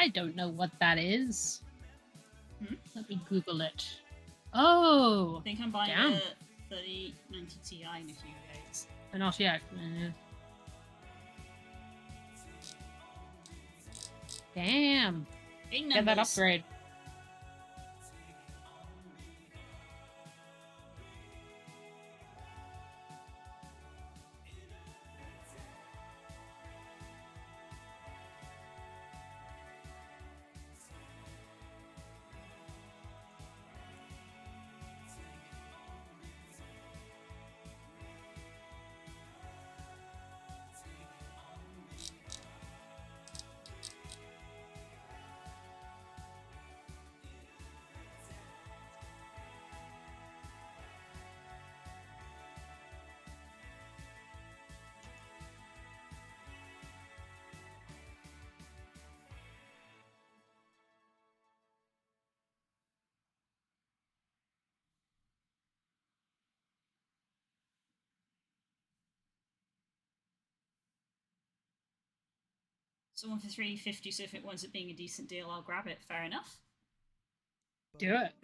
I don't know what that is. Hmm? Let me Google it. Oh, I think I'm buying damn. a 3090 Ti in a few days. An RTX. Damn. Big Get that numbers. upgrade. Someone for 350, so if it winds up being a decent deal, I'll grab it. Fair enough. Do it.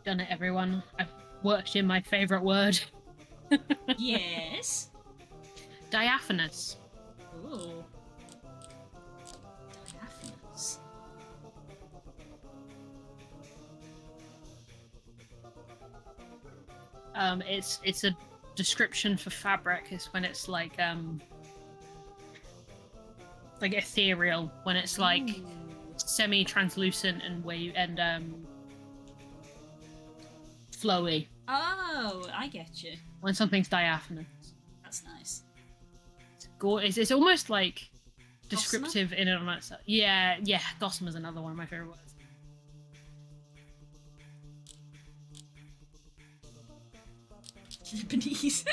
Done it, everyone. I've worked in my favorite word. Yes. Diaphanous. Ooh. Diaphanous. It's a description for fabric. It's when it's like ethereal, when it's like Ooh. semi-translucent and flowy. Oh, I get you. When something's diaphanous. That's nice. It's almost like descriptive in and of itself. Yeah, Gossamer's another one of my favorite words. Japanese.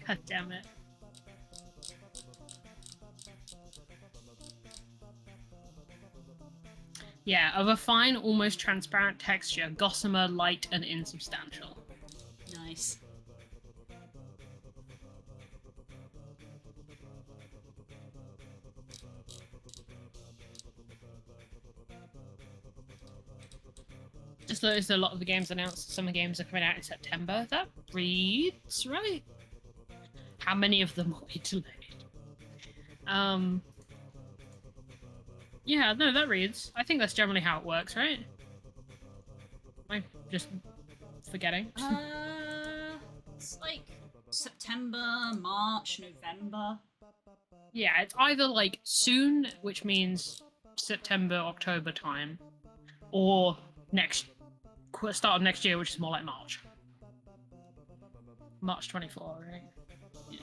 God damn it. Yeah, of a fine, almost transparent texture, gossamer light and insubstantial. Nice. Just noticed a lot of the games announced, some games are coming out in September. That reads right. How many of them will be delayed? Yeah, no, that reads. I think that's generally how it works, right? Am I just forgetting? It's like September, March, November. Yeah, it's either like soon, which means September, October time, or start of next year, which is more like March. March 24, right? Yeah.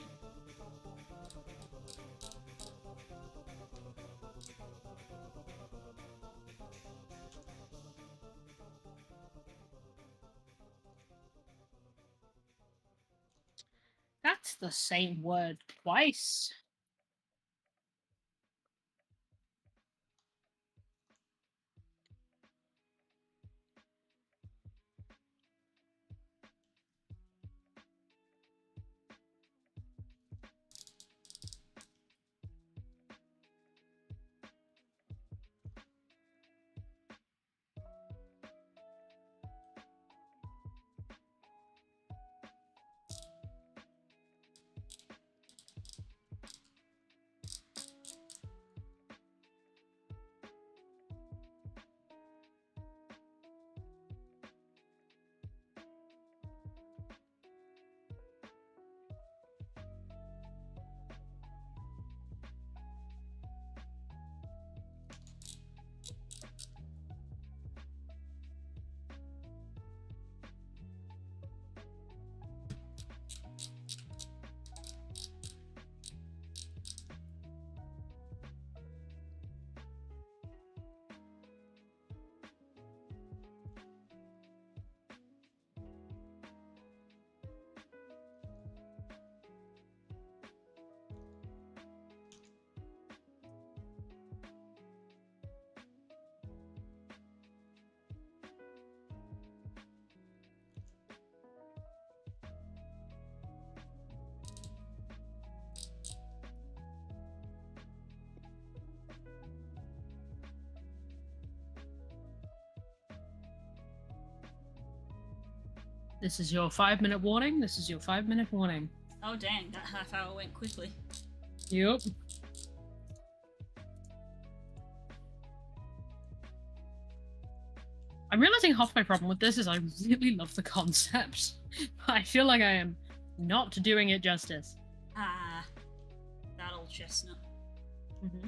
That's the same word twice. This is your 5-minute warning. This is your 5-minute warning. Oh dang, that half hour went quickly. Yep. I'm realizing half my problem with this is I really love the concept. I feel like I am not doing it justice. Ah, that old chestnut. Mm-hmm.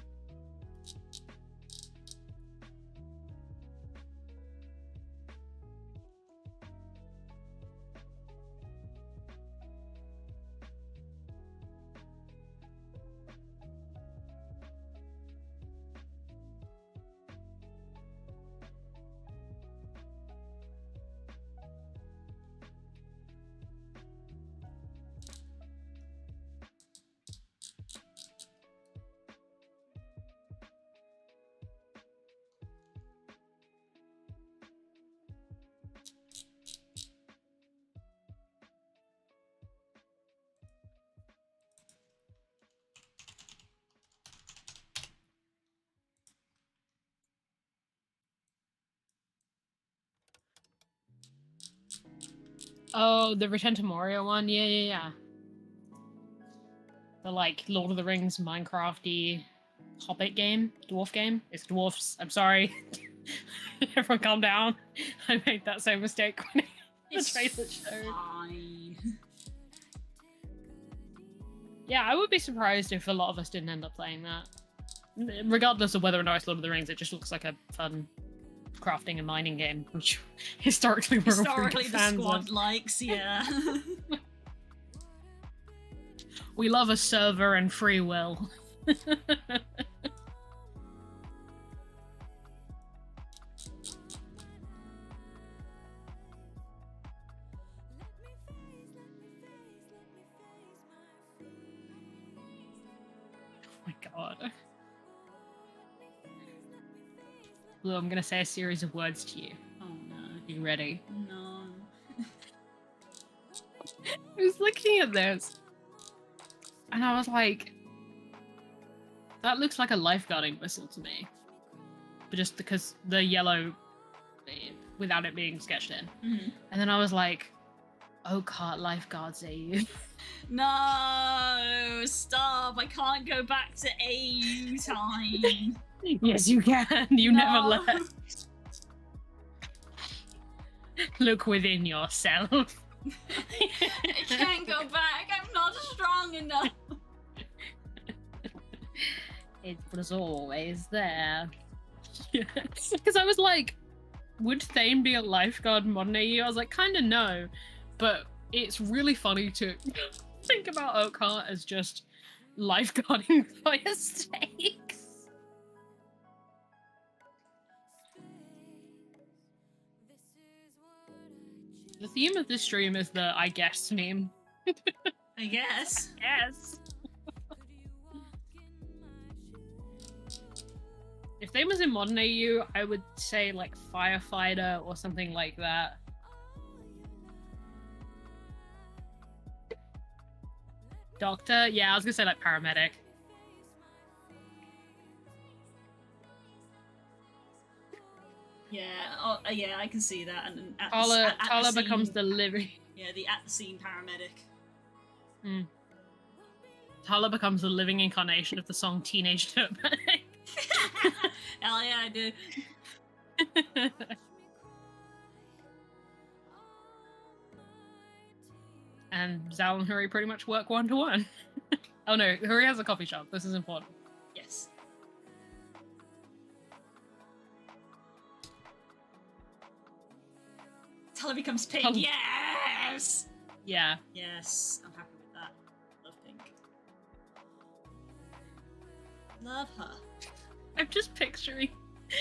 Oh, the Return to Moria one? Yeah. The, like, Lord of the Rings, Minecraft-y Hobbit game? Dwarf game? It's dwarfs. I'm sorry. Everyone calm down. I made that same mistake when the trailer showed. Fine. Yeah, I would be surprised if a lot of us didn't end up playing that. Regardless of whether or not it's Lord of the Rings, it just looks like a fun crafting and mining game, which historically we're all pretty Historically, the fans squad of. likes, yeah. We love a server and free will. Oh my god. Blue, I'm gonna say a series of words to you. Oh no. You ready? No. I was looking at this, and I was like, that looks like a lifeguarding whistle to me. But just because the yellow, without it being sketched in. Mhm. And then I was like, oh, cart lifeguards AU. No! Stop! I can't go back to AU time. Yes, you can. You never No. left. Look within yourself. I can't go back. I'm not strong enough. It was always there. Because I was like, would Thane be a lifeguard in modern AU? I was like, kind of no. But it's really funny to think about Oakhart as just lifeguarding fire stakes. The theme of this stream is the I guess meme. I guess. Yes. If Thane was in modern AU, I would say like firefighter or something like that. Doctor? Yeah, I was gonna say like paramedic. Yeah, yeah, I can see that. And at Tala the becomes scene- the living. Yeah, the at the scene paramedic. Tala becomes the living incarnation of the song Teenage Dirtbag. Hell yeah, I do. And Zal and Hurry pretty much work one-to-one. Oh no, Hurry has a coffee shop. This is important. Yes. Tala becomes pink. Tala- Yes! Yeah. Yes, I'm happy with that. Love pink. Love her. I'm just picturing,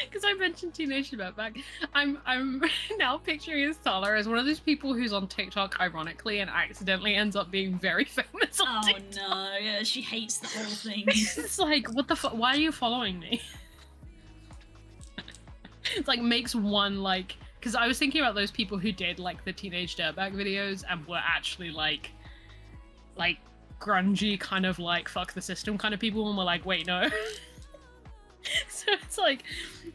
because I mentioned Teenage Dirtbag. I'm now picturing his Tala as one of those people who's on TikTok ironically and accidentally ends up being very famous on Oh TikTok. no, yeah, she hates the whole thing. It's like, what the fuck? Why are you following me? It's like makes one like, because I was thinking about those people who did like the Teenage Dirtbag videos and were actually like grungy kind of like fuck the system kind of people, and were like, wait, no. So it's like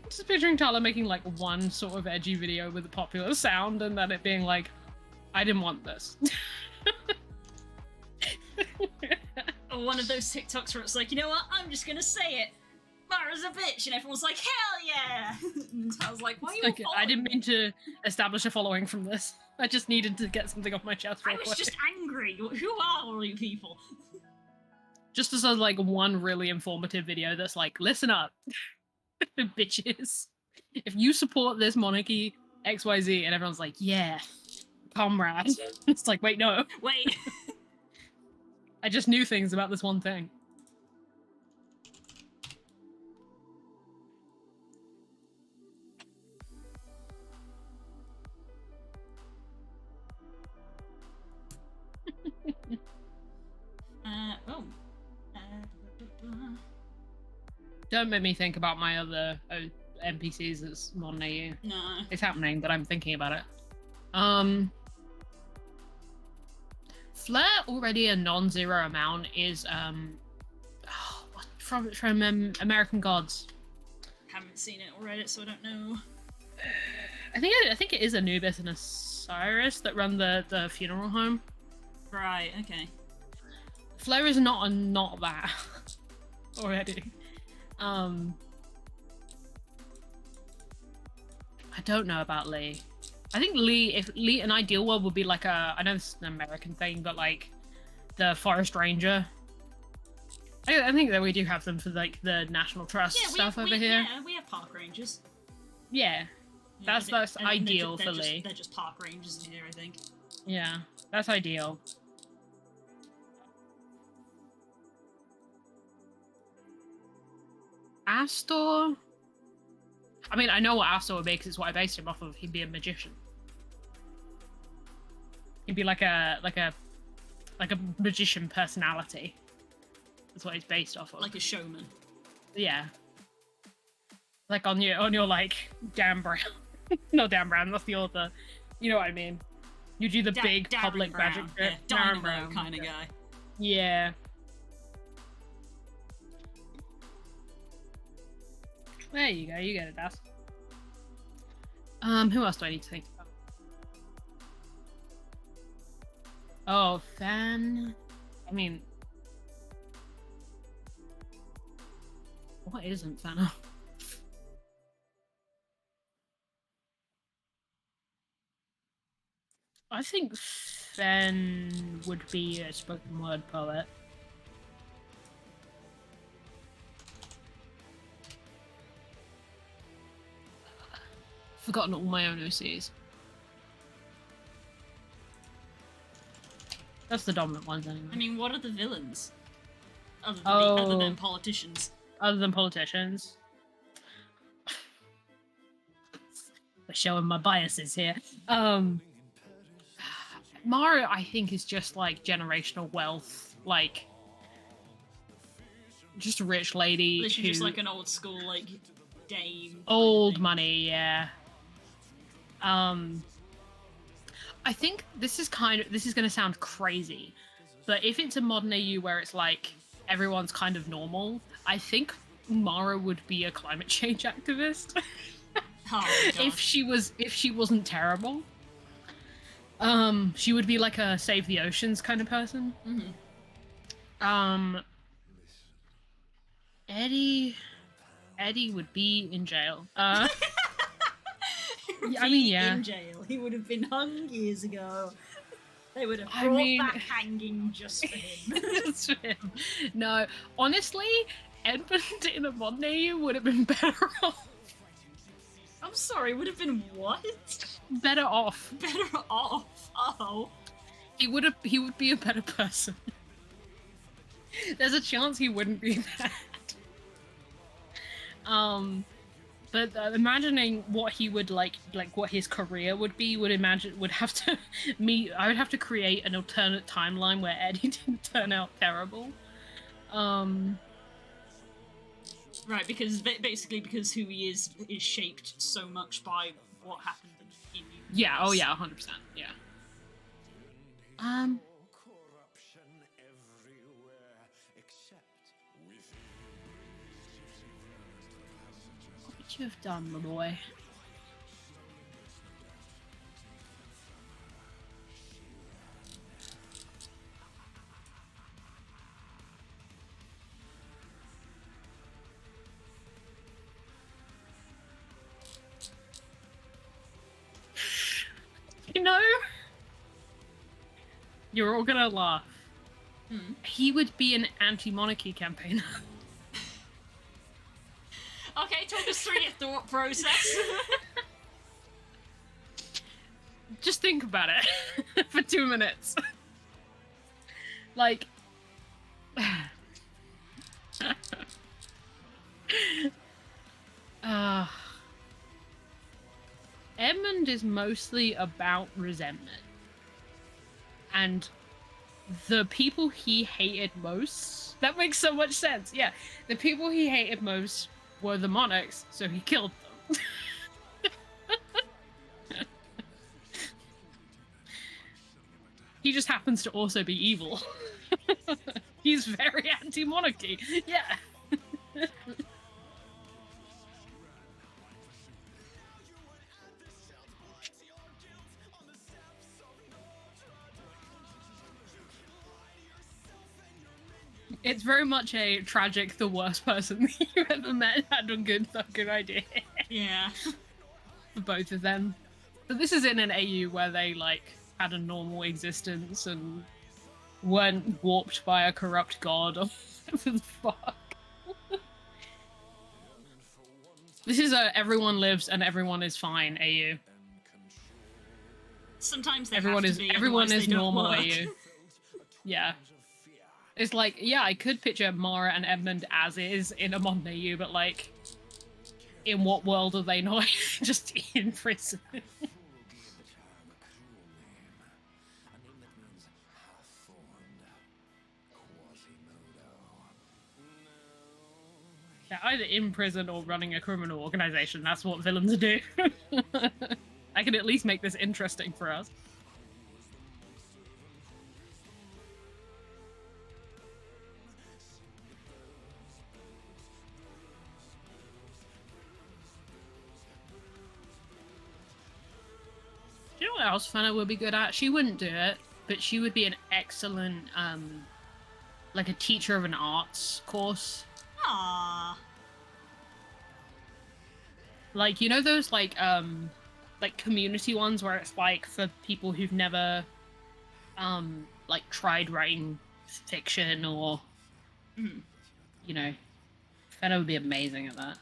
just picturing Tala making like one sort of edgy video with a popular sound and then it being like, I didn't want this. Or one of those TikToks where it's like, you know what? I'm just gonna say it. Mara's a bitch, and everyone's like, hell yeah! And I was like, why are you Okay, I didn't mean to establish a following from this. I just needed to get something off my chest real I was quick. just angry. Who are all you people? Just as like one really informative video that's like, listen up, bitches. If you support this monarchy, XYZ, and everyone's like, yeah, comrade. It's like, wait, no. Wait. I just knew things about this one thing. Oh. Don't make me think about my other NPCs that's modern AU. No. It's happening, but I'm thinking about it. Flair already a non-zero amount is from American Gods. Haven't seen it or read it, so I don't know. I think it is Anubis and Osiris that run the funeral home. Right. Okay. Flair is not that already. I don't know about Lee. I think if Lee an ideal world would be like I know this is an American thing, but like the Forest Ranger. I think that we do have them for like the National Trust stuff over here. Yeah, we have park rangers. Yeah, Yeah, that's and ideal they're for Lee. They're just park rangers here, I think. Yeah, that's ideal. Astor. I mean, I know what Astor would be because it's what I based him off of. He'd be a magician. He'd be like a magician personality. That's what he's based off of. Like a showman. Yeah. Like on your like Dan Brown. No, Dan Brown. That's the author. You know what I mean. You do the big Darren public Brown, magic yeah, trip. Dynamo kind of guy. Yeah. There you go. You get it, Das. Who else do I need to think about? Oh, Fan. I mean, what isn't Fan? I think Fen would be a spoken word poet. Forgotten all my own OCs. That's the dominant ones anyway. I mean, what are the villains? Other Oh. than politicians. Other than politicians. We're showing my biases here. Mara, I think, is just like generational wealth, like just a rich lady. Literally just like an old school, like, dame. Old money, yeah. I think this is going to sound crazy, but if it's a modern AU where it's like everyone's kind of normal, I think Mara would be a climate change activist. Oh, if she wasn't terrible. She would be like a save the oceans kind of person. Mm-hmm. Eddie would be in jail. I mean, yeah. In jail. He would have been hung years ago. They would have brought back hanging just for him. Just for him. No, honestly, Edmund in a modern AU would have been better off. I'm sorry, would have been what? Better off. Better off. Oh. He would be a better person. There's a chance he wouldn't be that. But imagining what he would like what his career would be, I would have to create an alternate timeline where Eddie didn't turn out terrible. Right, because basically because who he is shaped so much by what happened in you. Yeah. Oh yeah. 100%. Yeah. Corruption everywhere except within. What would you have done, my boy? You're all gonna laugh. Hmm. He would be an anti-monarchy campaigner. Okay, talk us through your thought process. Just think about it for 2 minutes. Like, Edmund is mostly about resentment. And the people he hated most, that makes so much sense. Yeah, the people he hated most were the monarchs, so he killed them. He just happens to also be evil. He's very anti-monarchy. Yeah. It's very much a tragic, the worst person that you ever met had a good fucking idea. Yeah. For both of them. But this is in an AU where they, like, had a normal existence and weren't warped by a corrupt god or whatever the fuck. This is a everyone lives and everyone is fine AU. Sometimes they Everyone have is to be, everyone otherwise is they don't normal work. AU. Yeah. It's like, yeah, I could picture Mara and Edmund as is in a modern AU, but like, in what world are they not just in prison? They're either in prison or running a criminal organization. That's what villains do. I can at least make this interesting for us. Do you know what else Fenna would be good at? She wouldn't do it, but she would be an excellent, like a teacher of an arts course. Aww. Like, you know those, like community ones where it's, like, for people who've never, like, tried writing fiction or, you know, Fenna would be amazing at that.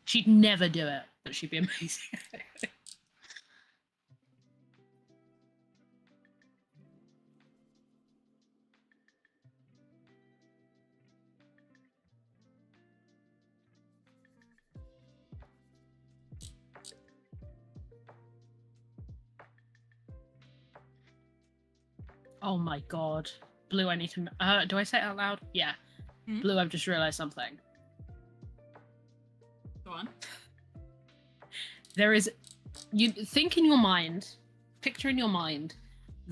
She'd never do it, but she'd be amazing at it. Oh my god. Blue, I need to... do I say it out loud? Yeah. Hmm? Blue, I've just realized something. Go on. There is... You think in your mind, picture in your mind,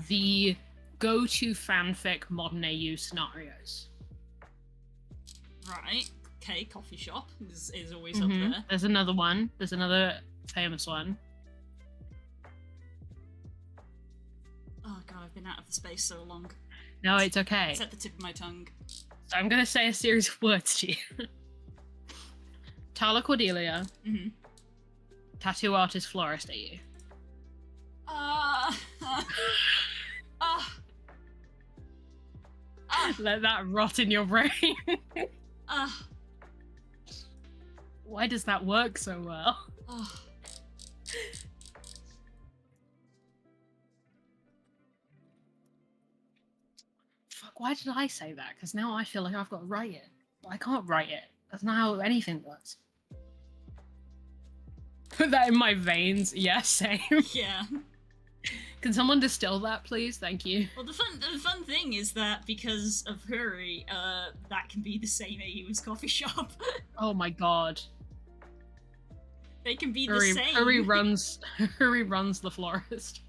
the go-to fanfic modern AU scenarios. Right. Okay, coffee shop is always up there. There's another one. There's another famous one. Oh god, I've been out of the space so long. No, it's okay. It's at the tip of my tongue. So I'm going to say a series of words to you. Tala Cordelia, Mm-hmm. tattoo artist, florist AU. Let that rot in your brain. Why does that work so well? Fuck, why did I say that? Because now I feel like I've got to write it. But I can't write it. That's not how anything works. Put that in my veins. Yeah, same. Yeah. Can someone distill that, please? Thank you. Well, the fun thing is that because of Hurry, that can be the same AU as coffee shop. Oh my god. They can be the same. Hurry runs the florist.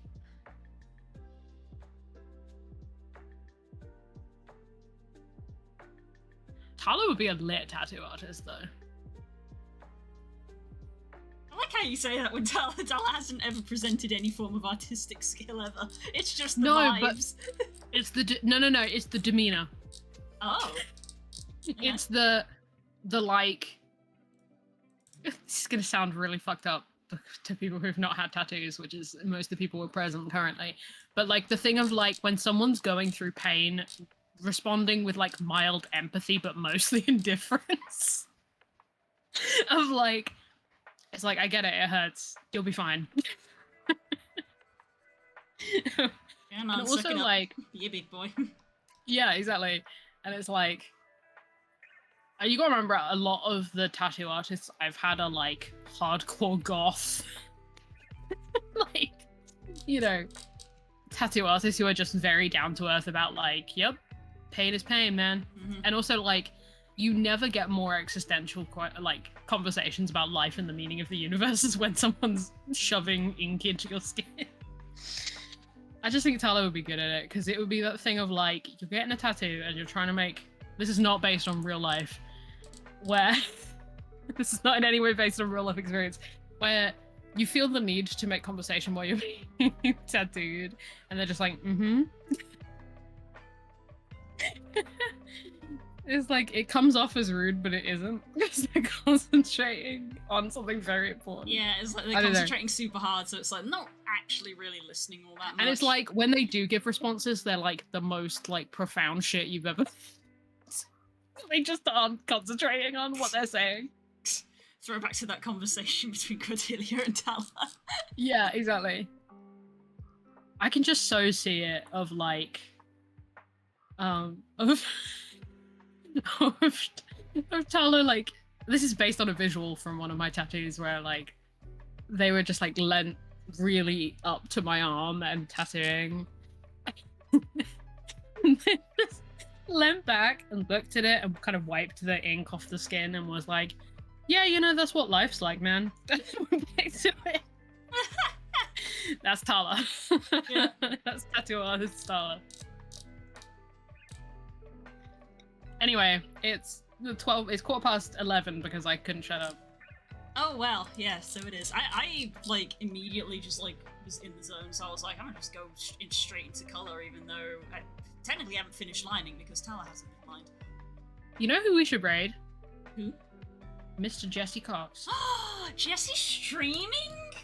Tala would be a lit tattoo artist, though. I like how you say that when Tala hasn't ever presented any form of artistic skill ever. It's just the vibes. But it's the no, it's the demeanor. Oh. Yeah. It's the like. This is gonna sound really fucked up. to people who've not had tattoos, which is most of the people who are present currently. But like the thing of like when someone's going through pain, responding with like mild empathy, but mostly indifference. Of like, it's like, I get it, it hurts. You'll be fine. Yeah, man, And suck also it up. like, Be a big boy. yeah, exactly. And it's like, you gotta remember, a lot of the tattoo artists I've had are like hardcore goth. Like, you know, tattoo artists who are just very down to earth about like, yep, pain is pain, man. Mhm. And also like, you never get more existential like conversations about life and the meaning of the universe as when someone's shoving ink into your skin. I just think Tala would be good at it because it would be that thing of like, you're getting a tattoo and you're trying to make, this is not based on real life, where this is not in any way based on real life experience, where you feel the need to make conversation while you're being tattooed, and they're just like, It's like, it comes off as rude, but it isn't, because they're concentrating on something very important. Yeah, it's like they're I don't know. concentrating super hard, so it's like not actually really listening all that much. And it's like, when they do give responses, they're like the most like profound shit you've ever. They just aren't concentrating on what they're saying. throw back to that conversation between Cordelia and Tala. Yeah, exactly. I can just so see it of like, of of Tala, like, this is based on a visual from one of my tattoos where like they were just like leant really up to my arm and tattooing. And then just leant back and looked at it and kind of wiped the ink off the skin and was like, yeah, you know, that's what life's like, man. Back to it. That's Tala. Yeah. That's tattoo artist Tala. Anyway, it's 11 because I couldn't shut up. Oh well, yeah, so it is. I like immediately just like was in the zone, so I was like, I'm gonna just go straight into color, even though I technically haven't finished lining because Tala hasn't been lined. You know who we should raid? Who? Mr. Jesse Cox. Jesse's streaming?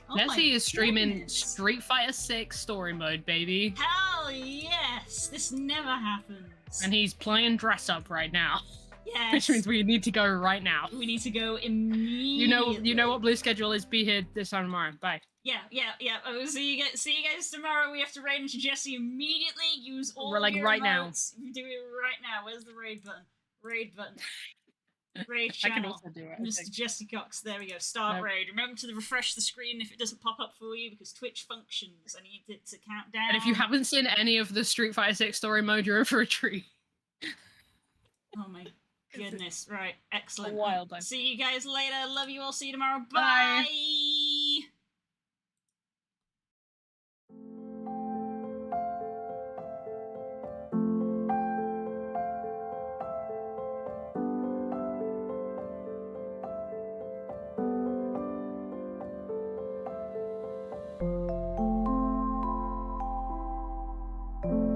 Oh Jesse my is streaming goodness. Street Fighter 6 story mode, baby. Hell yes! This never happens. And he's playing dress up right now. yes. Which means we need to go right now. we need to go immediately. You know what blue schedule is? Be here this time tomorrow. Bye. Yeah. I will see you guys tomorrow. We have to raid into Jesse immediately. Use all We're, like, of your right now. emotes. Do it right now. Where's the raid button? Raid button. Raid I can channel. also do it. I Mr. think. Jesse Cox. There we go. Start Nope. raid. Remember to refresh the screen if it doesn't pop up for you because Twitch functions. I need it to count down. And if you haven't seen any of the Street Fighter 6 story mode, you're in for a treat. Oh my goodness. Right. Excellent. A wild time. See you guys later. Love you all. See you tomorrow. Bye. Bye.